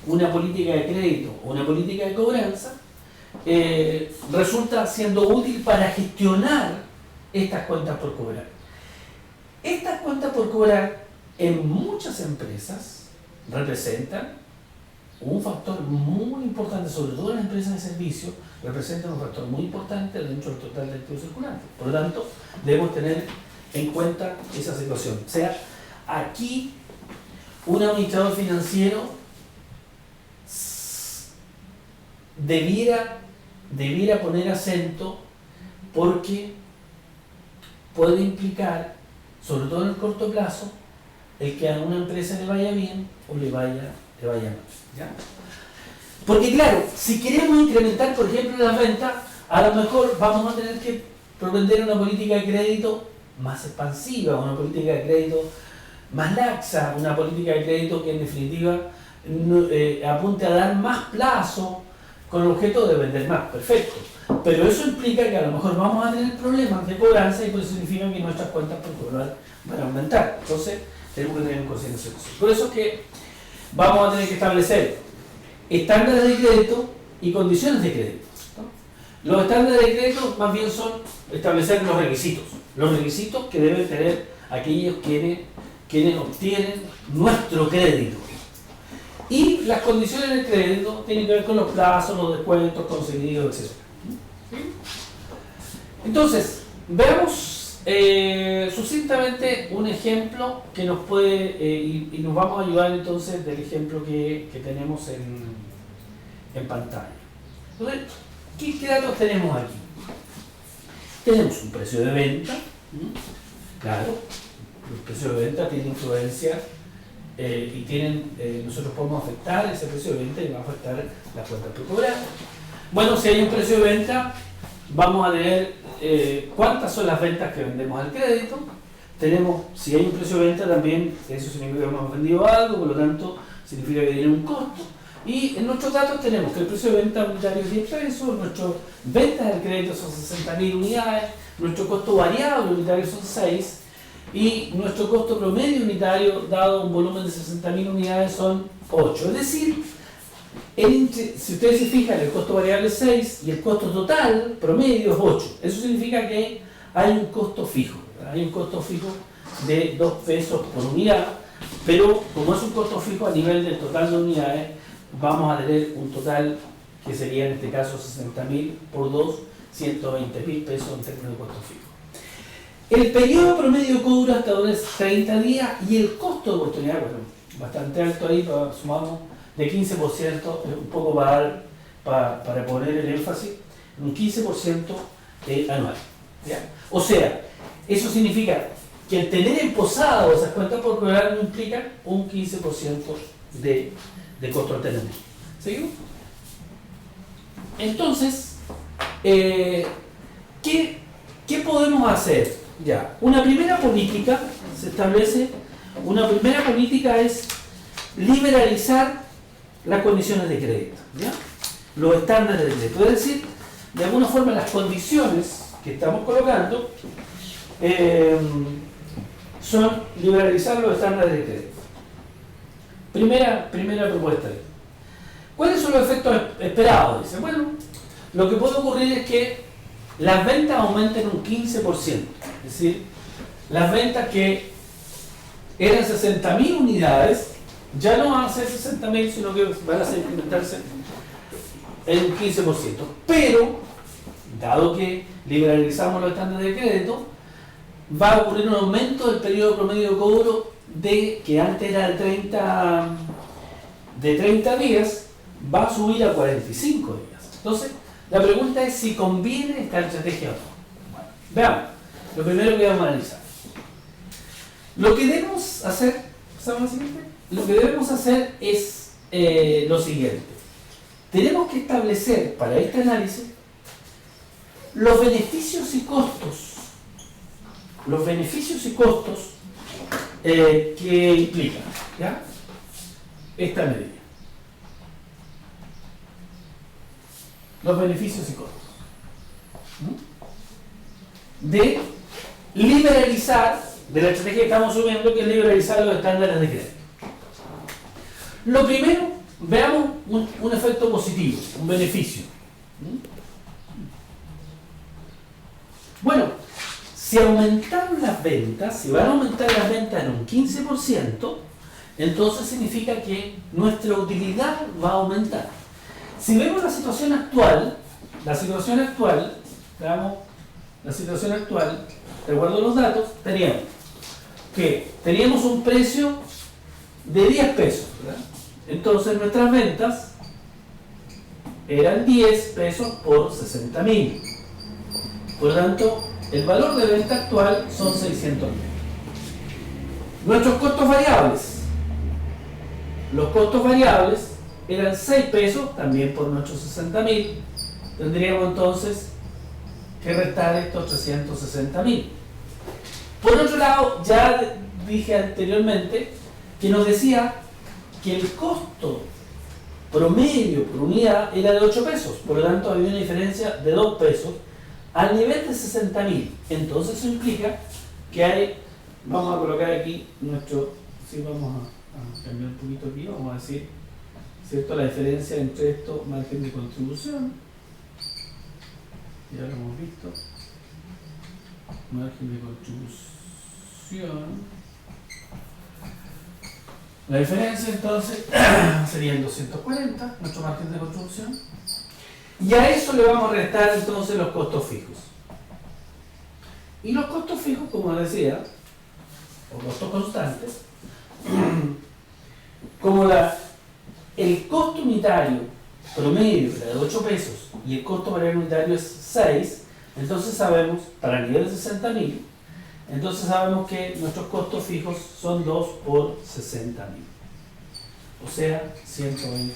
una política de crédito o una política de cobranza resulta siendo útil para gestionar estas cuentas por cobrar. Estas cuentas por cobrar en muchas empresas representan un factor muy importante, sobre todo en las empresas de servicio, representan un factor muy importante dentro del total del activo circulante. Por lo tanto, debemos tener en cuenta esa situación. O sea, aquí un administrador financiero debiera poner acento, porque puede implicar, sobre todo en el corto plazo, el que a una empresa le vaya bien o le vaya mal, ¿ya? Porque claro, si queremos incrementar, por ejemplo, las ventas, a lo mejor vamos a tener que propender una política de crédito más expansiva, una política de crédito más laxa, una política de crédito que en definitiva apunte a dar más plazo con el objeto de vender más, perfecto. Pero eso implica que a lo mejor vamos a tener problemas de cobranza y por eso significa que nuestras cuentas por cobrar van a aumentar. Entonces, tenemos que tener en consideración eso. Por eso es que vamos a tener que establecer estándares de crédito y condiciones de crédito, ¿no? Los estándares de crédito más bien son establecer los requisitos que deben tener aquellos quienes obtienen nuestro crédito. Y las condiciones de crédito tienen que ver con los plazos, los descuentos concedidos, etc. Entonces, veamos sucintamente un ejemplo que nos puede y nos vamos a ayudar entonces del ejemplo que tenemos en pantalla. Entonces, ¿qué datos tenemos aquí? Tenemos un precio de venta, claro, el precio de venta tiene influencia y nosotros podemos afectar ese precio de venta y va a afectar la cuenta por cobrar. Bueno, si hay un precio de venta, vamos a ver cuántas son las ventas que vendemos al crédito. Si hay un precio de venta también, eso significa que hemos vendido algo, por lo tanto significa que tiene un costo. Y en nuestros datos tenemos que el precio de venta unitario es 10 pesos, nuestras ventas del crédito son 60.000 unidades, nuestro costo variable unitario son 6, y nuestro costo promedio unitario, dado un volumen de 60.000 unidades, son 8. Es decir, si ustedes se fijan, el costo variable es 6 y el costo total promedio es 8. Eso significa que hay un costo fijo, ¿verdad? Hay un costo fijo de 2 pesos por unidad, pero como es un costo fijo a nivel del total de unidades, vamos a tener un total que sería en este caso 60.000 por 2, 120.000 pesos en términos de costo fijo. El periodo promedio de cobro hasta ahora es 30 días y el costo de oportunidad, bueno, bastante alto ahí, sumamos de 15%, un poco para poner el énfasis, un 15% anual, ¿ya? O sea, eso significa que el tener emposado esas cuentas por cobrar no implica un 15% de costo alternativo. ¿Seguimos? Entonces, ¿qué podemos hacer? Ya, una primera política se establece, una primera política es liberalizar las condiciones de crédito, ¿ya? Los estándares de crédito, es decir, de alguna forma las condiciones que estamos colocando son liberalizar los estándares de crédito. Primera propuesta. ¿Cuáles son los efectos esperados? Dice, bueno, lo que puede ocurrir es que las ventas aumenten un 15%, es decir, las ventas que eran 60.000 unidades ya no van a ser 60.000, sino que van a incrementarse en un 15%. Pero, dado que liberalizamos los estándares de crédito, va a ocurrir un aumento del periodo promedio de cobro que antes era de 30 días, va a subir a 45 días. Entonces, la pregunta es si conviene esta estrategia o no. Bueno, veamos, lo primero que vamos a analizar. Lo que debemos hacer, ¿pasamos al siguiente? Lo que debemos hacer es lo siguiente. Tenemos que establecer para este análisis los beneficios y costos. Los beneficios y costos que implica, ¿ya? Esta medida. Los beneficios y costos de liberalizar, de la estrategia que estamos subiendo, que es liberalizar los estándares de crédito. Lo primero, veamos un efecto positivo, un beneficio. ¿Mm? Bueno, si aumentaron las ventas, si van a aumentar las ventas en un 15%, entonces significa que nuestra utilidad va a aumentar. Si vemos la situación actual, veamos la situación actual, de acuerdo a los datos, teníamos un precio de 10 pesos, ¿verdad? Entonces nuestras ventas eran 10 pesos por 60.000. Por lo tanto, el valor de venta actual son 600.000. Nuestros costos variables. Los costos variables eran 6 pesos, también por nuestros 60.000. Tendríamos entonces que restar estos 360.000. Por otro lado, ya dije anteriormente que nos decía que el costo promedio por unidad era de 8 pesos. Por lo tanto, había una diferencia de 2 pesos al nivel de 60.000. Entonces, eso implica que hay, vamos a colocar aquí nuestro, si vamos a cambiar un poquito aquí, vamos a decir, ¿cierto? La diferencia entre esto, margen de contribución, ya lo hemos visto, margen de contribución, la diferencia entonces serían 240, nuestro margen de contribución, y a eso le vamos a restar entonces los costos fijos. Y los costos fijos, como decía, o costos constantes, como el costo unitario promedio era de 8 pesos y el costo variable unitario es 6, entonces sabemos, para el nivel de 60.000, entonces sabemos que nuestros costos fijos son 2 por 60.000, o sea, 120.000.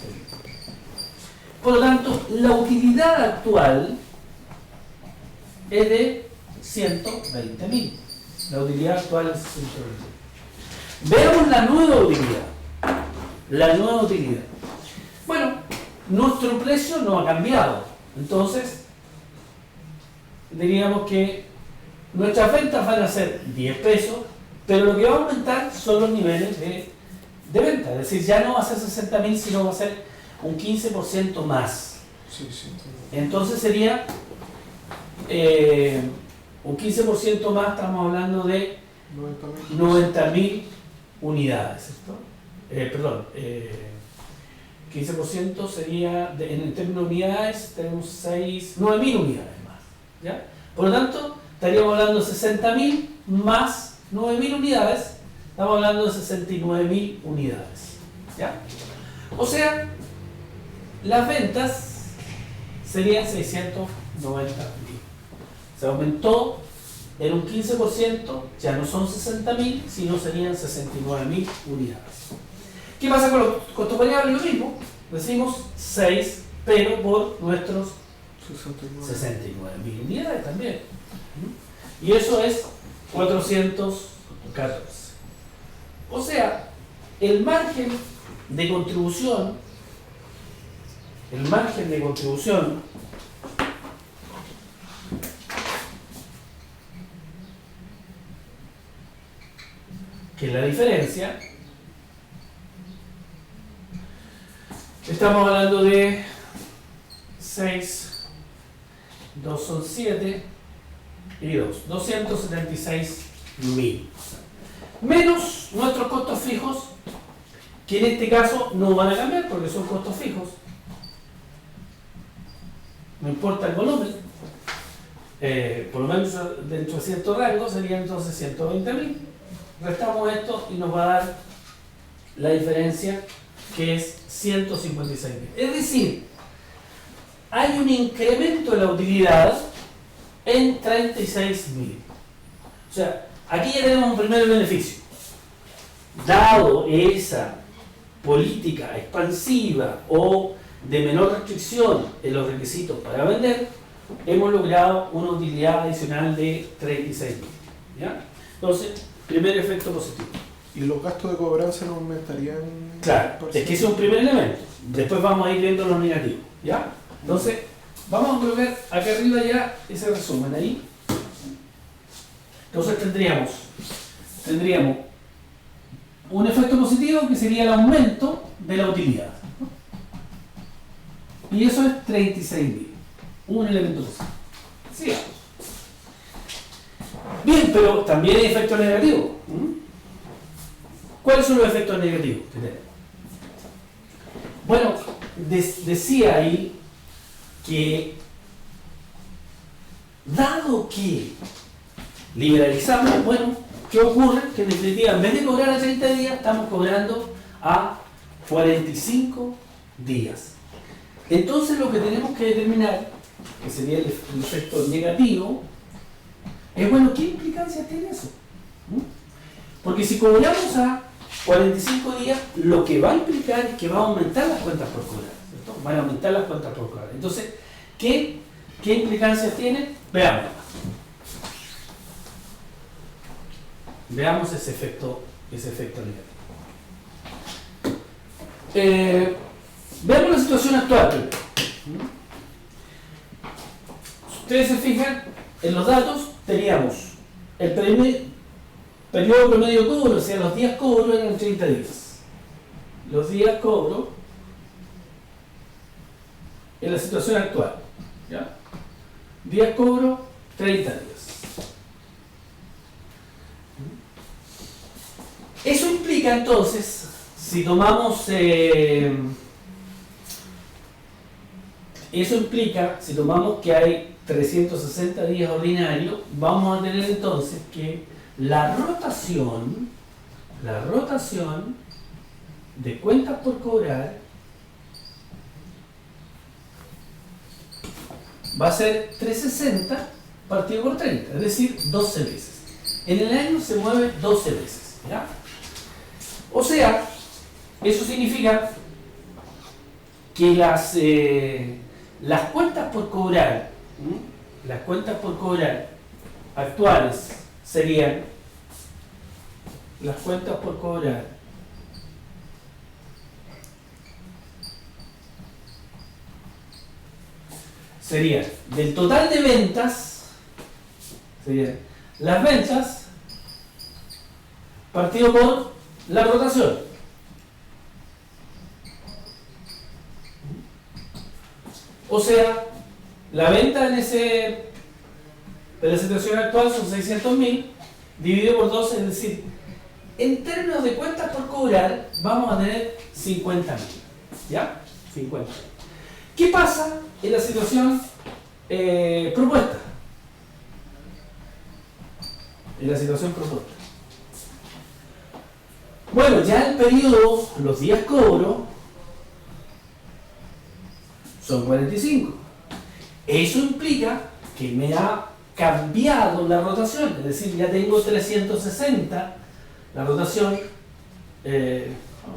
Por lo tanto, la utilidad actual es de 120.000. La utilidad actual es 120.000. Veamos la nueva utilidad. La nueva utilidad. Bueno, nuestro precio no ha cambiado. Entonces, diríamos que nuestras ventas van a ser 10 pesos, pero lo que va a aumentar son los niveles de venta. Es decir, ya no va a ser 60.000, sino va a ser un 15% más. Sí, sí. Entonces sería un 15% más, estamos hablando de 90.000 unidades, ¿cierto? 15% sería, en el término de unidades, tenemos 9.000 unidades más, ¿ya? Por lo tanto, estaríamos hablando de 60.000 más 9.000 unidades, estamos hablando de 69.000 unidades, ¿ya? O sea, las ventas serían 690.000. Se aumentó en un 15%, ya no son 60.000, sino serían 69.000 unidades. ¿Qué pasa con los costos variables? Lo mismo, decimos 6, pero por nuestros 69.000 unidades también. Y eso es 414. O sea, el margen de contribución, que es la diferencia, estamos hablando de 6, 2 son 7 y 2, 276.000. Menos nuestros costos fijos, que en este caso no van a cambiar porque son costos fijos. No importa el volumen, por lo menos dentro de cierto rango serían entonces 120.000. Restamos esto y nos va a dar la diferencia, que es 156.000. Es decir, hay un incremento de la utilidad en 36.000. O sea, aquí ya tenemos un primer beneficio. Dado esa política expansiva o de menor restricción en los requisitos para vender, hemos logrado una utilidad adicional de 36.000. ¿Ya? Entonces, primer efecto positivo. ¿Y los gastos de cobranza no aumentarían? Claro, es que ese es un primer elemento. Después vamos a ir viendo los negativos. ¿Ya? Entonces, vamos a colocar acá arriba ya ese resumen ahí. Entonces tendríamos un efecto positivo que sería el aumento de la utilidad. Y eso es 36.000. Un elemento positivo. Sí. Bien, pero también hay efectos negativos. ¿Cuáles son los efectos negativos que tenemos? Bueno, decía ahí que dado que liberalizamos, bueno, ¿qué ocurre? Que en definitiva, en vez de cobrar a 30 días, estamos cobrando a 45 días. Entonces lo que tenemos que determinar, que sería el efecto negativo, es bueno, ¿qué implicancias tiene eso? Porque si cobramos a 45 días, lo que va a implicar es que va a aumentar las cuentas por cobrar, ¿cierto? Van a aumentar las cuentas por cobrar. Entonces, ¿qué implicancias tiene? Veamos. Veamos ese efecto negativo. Veamos la situación actual primero. Si ustedes se fijan en los datos, teníamos el periodo promedio de cobro, o sea, los días cobro eran 30 días. Los días cobro en la situación actual. ¿Ya? Días cobro, 30 días. Eso implica entonces, si tomamos que hay 360 días ordinarios, vamos a tener entonces que la rotación de cuentas por cobrar va a ser 360 partido por 30, es decir, 12 veces. En el año se mueve 12 veces, ¿ya? O sea, eso significa que las cuentas por cobrar, actuales serían las cuentas por cobrar serían del total de ventas, serían las ventas partido por la rotación. O sea, la venta de la situación actual son 600.000 dividido por 12, es decir, en términos de cuentas por cobrar vamos a tener 50.000. ¿Ya? 50. ¿Qué pasa en la situación propuesta? En la situación propuesta. Bueno, ya el periodo, los días cobro, son 45. Eso implica que me ha cambiado la rotación, es decir, ya tengo 360, la rotación, vamos a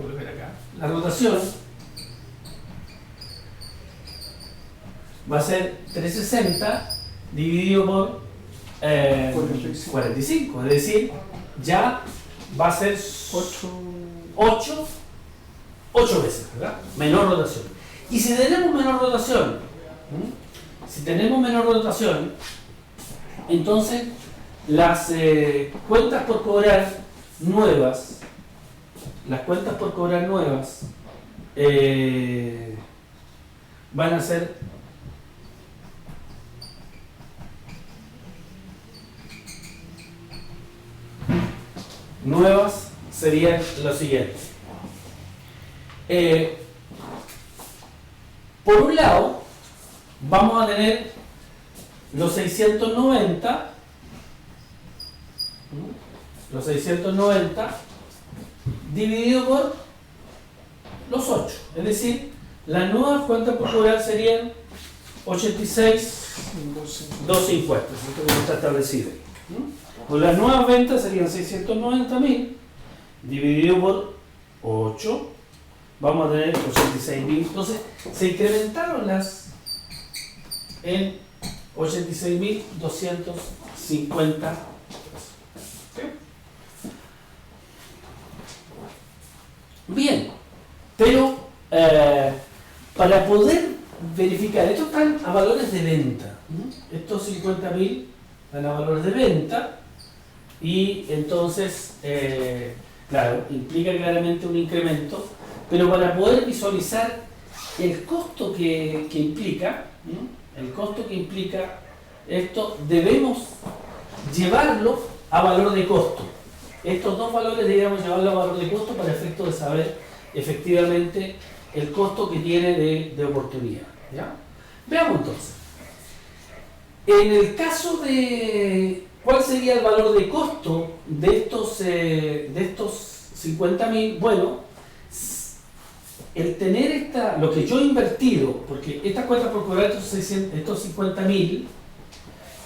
volver acá, la rotación va a ser 360 dividido por 45, es decir, ya va a ser 8 veces, ¿verdad? Menor rotación. Y si tenemos menor rotación, entonces las cuentas por cobrar nuevas, van a ser serían lo siguiente. Por un lado, vamos a tener los 690 dividido por los 8. Es decir, las nuevas cuentas por cobrar serían 86,250. Esto no está establecido. Pues las nuevas ventas serían 690.000 dividido por 8. Vamos a tener 86.000. Entonces, se incrementaron las en 86.250. Bien, pero para poder verificar, estos están a valores de venta. Estos 50.000 están a valores de venta y entonces, claro, implica claramente un incremento, pero para poder visualizar el costo que implica, el costo que implica esto, debemos llevarlo a valor de costo. Estos dos valores debemos llevarlo a valor de costo para efecto de saber efectivamente el costo que tiene de oportunidad. ¿Ya? Veamos entonces. En el caso de cuál sería el valor de costo de estos 50.000, bueno, el tener lo que yo he invertido, porque estas cuentas por cobrar estos 50.000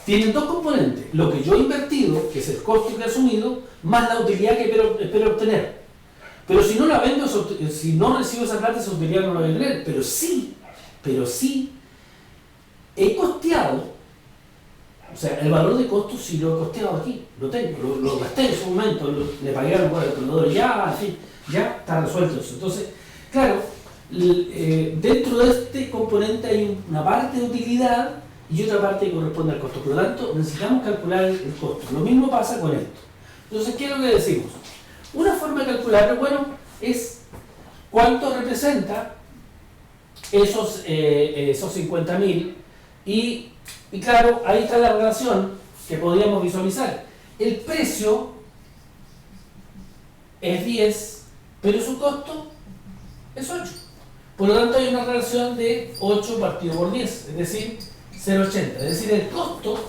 tienen dos componentes: lo que yo he invertido, que es el costo que he asumido, más la utilidad que espero obtener. Pero si no la vendo, si no recibo esa plata, esa utilidad no la voy a tener. Pero sí he costeado, o sea, el valor de costo sí lo he costeado aquí, lo tengo, lo gasté en ese momento, le pagué al proveedor, ya, en fin, ya está resuelto eso. Entonces, claro, dentro de este componente hay una parte de utilidad y otra parte que corresponde al costo. Por lo tanto, necesitamos calcular el costo. Lo mismo pasa con esto. Entonces, ¿qué es lo que decimos? Una forma de calcularlo, bueno, es cuánto representa esos 50.000 y claro, ahí está la relación que podríamos visualizar. El precio es 10, pero su costo es 8. Por lo tanto, hay una relación de 8 partido por 10, es decir, 0,80. Es decir, el costo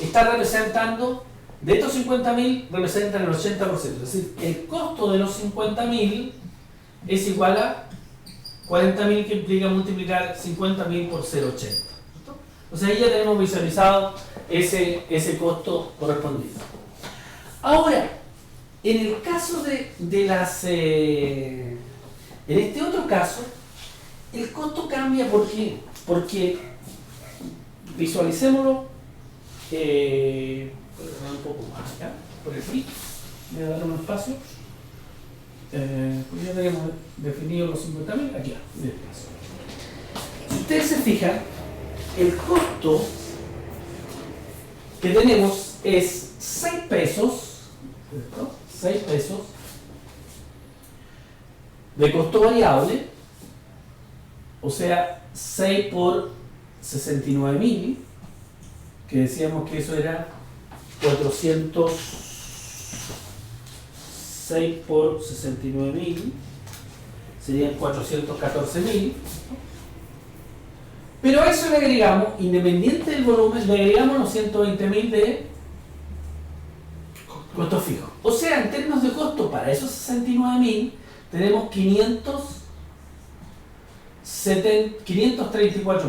está representando, de estos 50.000, representan el 80%. Es decir, el costo de los 50.000 es igual a 40.000, que implica multiplicar 50.000 por 0,80. O sea, ahí ya tenemos visualizado ese costo correspondiente. Ahora, en el caso de las... en este otro caso, el costo cambia. ¿Por qué? Porque, visualicémoslo, un poco más, ¿ya? Por aquí, voy a dar un espacio. Pues ya tenemos definido los 50.000, aquí, en el espacio. Si ustedes se fijan, el costo que tenemos es 6 pesos, ¿cierto? 6 pesos de costo variable, o sea, 6 por 69.000, que decíamos que eso era 6 por 69.000, serían 414.000. Pero a eso le agregamos, independiente del volumen, le agregamos los 120.000 de costo fijo. O sea, en términos de costo, para esos 69.000, tenemos 534.000.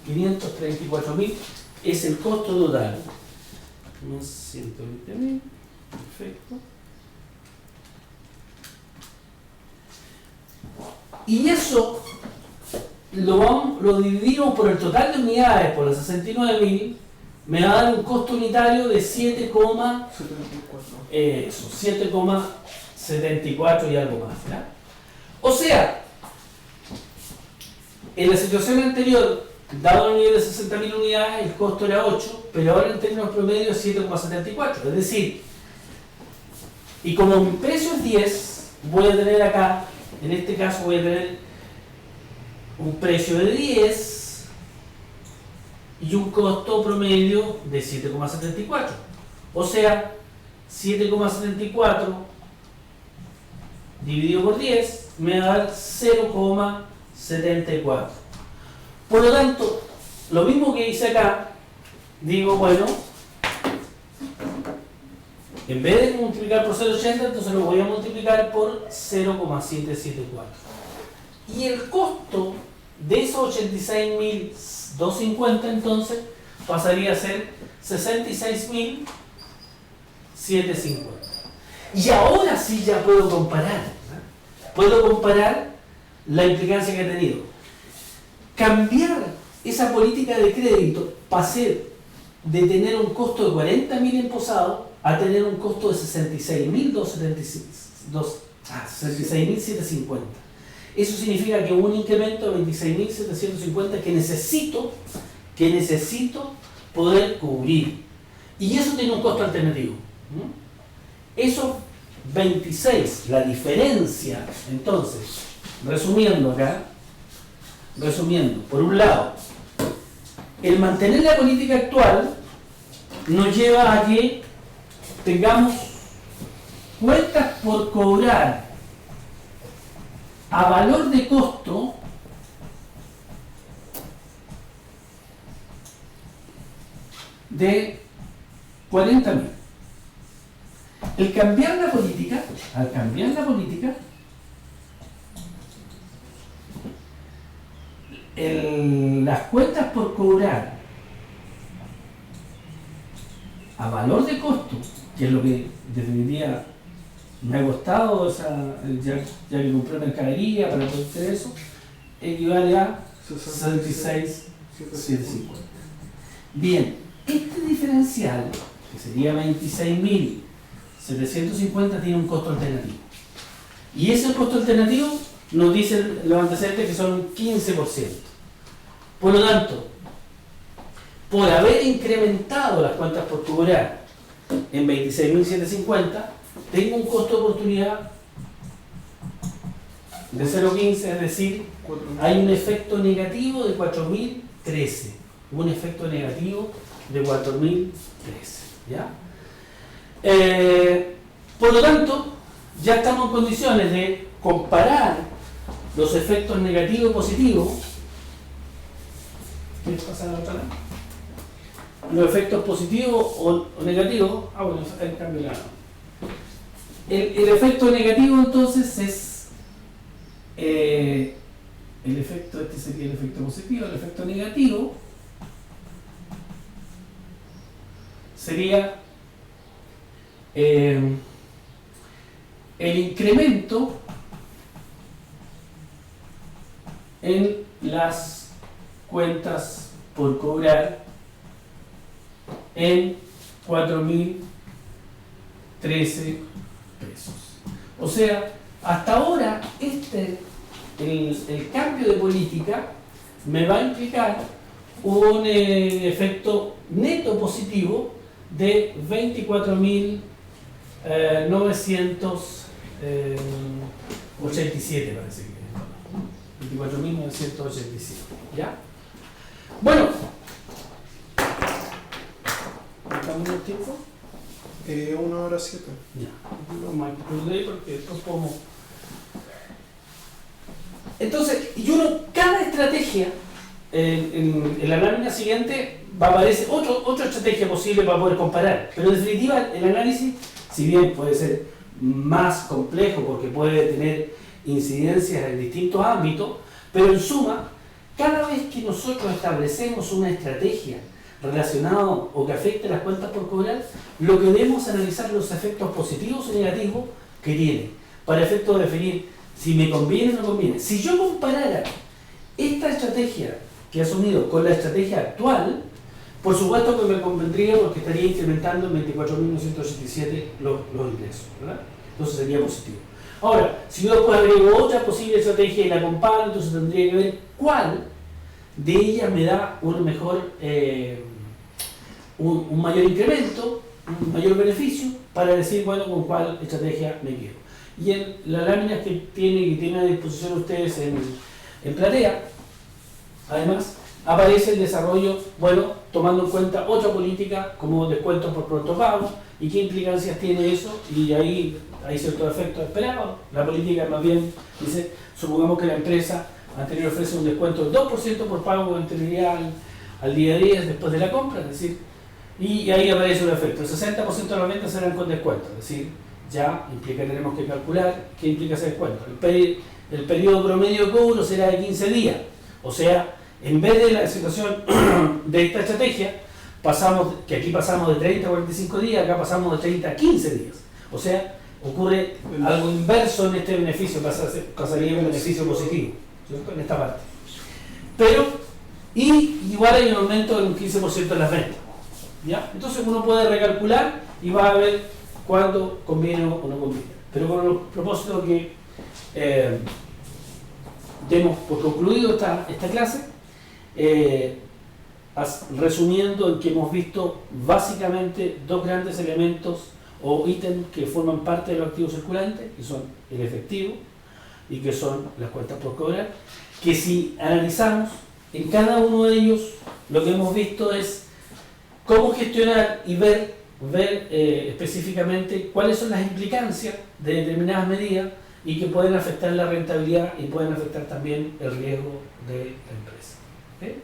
534.000 es el costo total. Unos 120.000, perfecto. Y eso lo dividimos por el total de unidades, por las 69.000, me va a dar un costo unitario de 7,74 y algo más, ¿ya? O sea, en la situación anterior, dado el nivel de 60.000 unidades, el costo era 8, pero ahora en términos promedio es 7,74. Es decir, y como mi precio es 10, voy a tener acá, en este caso voy a tener un precio de 10 y un costo promedio de 7,74. O sea, 7,74 dividido por 10 me va a dar 0,74. Por lo tanto, lo mismo que hice acá, digo, bueno, en vez de multiplicar por 0,80, entonces lo voy a multiplicar por 0,774. Y el costo de esos 86.250 entonces pasaría a ser 66.750. Y ahora sí ya puedo comparar, ¿no? Puedo comparar la implicancia que he tenido. Cambiar esa política de crédito, pasé de tener un costo de 40.000 en posado a tener un costo de 66.750. Eso significa que hubo un incremento de 26.750 que necesito poder cubrir. Y eso tiene un costo alternativo. Eso 26, la diferencia, entonces, resumiendo, por un lado, el mantener la política actual nos lleva a que tengamos cuentas por cobrar a valor de costo de 40.000. Al cambiar la política, las cuentas por cobrar a valor de costo, que es lo que desde mi día me ha costado ya que compré mercadería para poder hacer eso, equivale a 66.750. Bien, este diferencial, que sería 26.750, tiene un costo alternativo. Y ese costo alternativo nos dicen los antecedentes que son un 15%. Por lo tanto, por haber incrementado las cuentas por cobrar en 26.750, tengo un costo de oportunidad de 0.15, es decir, hay un efecto negativo de 4.013. Un efecto negativo de 4.013. ¿Ya? Por lo tanto, ya estamos en condiciones de comparar los efectos negativos y positivos. ¿Quieres pasar a la otra lado? Los efectos positivos o negativos. Bueno, el cambio de lado. El efecto negativo entonces es el efecto, este sería el efecto positivo. El efecto negativo sería el incremento en las cuentas por cobrar en 4.013 pesos. O sea, hasta ahora el cambio de política me va a implicar un efecto neto positivo de 24.987, parece que 24.987. ¿Ya? Bueno, ¿estamos en el tiempo? 1:07. Ya, no más porque después podemos. Entonces, cada estrategia en la lámina siguiente va a aparecer otra estrategia posible para poder comparar, pero en definitiva el análisis, si bien puede ser más complejo porque puede tener incidencias en distintos ámbitos, pero en suma, cada vez que nosotros establecemos una estrategia relacionada o que afecte las cuentas por cobrar, lo que debemos analizar los efectos positivos o negativos que tiene, para efecto de definir si me conviene o no conviene. Si yo comparara esta estrategia que he asumido con la estrategia actual, por supuesto que me convendría porque estaría incrementando en 24.987 los ingresos, ¿verdad? Entonces sería positivo. Ahora, si yo después agrego otra posible estrategia y la comparo, entonces tendría que ver cuál de ellas me da un mejor, un mayor incremento, un mayor beneficio, para decir, bueno, con cuál estrategia me quedo. Y en las láminas que tienen a disposición ustedes en Platea, además, aparece el desarrollo, bueno, tomando en cuenta otra política como descuentos por pronto pago y qué implicancias tiene eso, y ahí hay ciertos efectos esperados. La política más bien dice, supongamos que la empresa anterior ofrece un descuento del 2% por pago anterioridad al día 10 después de la compra, es decir, y ahí aparece un efecto. El 60% de las ventas serán con descuento, es decir, ya implica, tenemos que calcular qué implica ese descuento. El periodo promedio de cobro será de 15 días, o sea, en vez de la situación de esta estrategia, que aquí pasamos de 30 a 45 días, acá pasamos de 30 a 15 días. O sea, ocurre algo inverso en este beneficio, pasaría un beneficio positivo, ¿cierto? En esta parte. Pero, igual hay un aumento del 15% en las ventas. ¿Ya? Entonces uno puede recalcular y va a ver cuándo conviene o no conviene. Pero con el propósito que demos por concluido esta clase, resumiendo en que hemos visto básicamente dos grandes elementos o ítems que forman parte de los activos circulantes, que son el efectivo y que son las cuentas por cobrar, que si analizamos En cada uno de ellos lo que hemos visto es cómo gestionar y ver específicamente cuáles son las implicancias de determinadas medidas y que pueden afectar la rentabilidad y pueden afectar también el riesgo de la empresa. ¿Okay?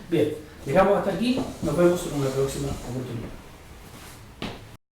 Bien, dejamos hasta aquí, nos vemos en una próxima oportunidad.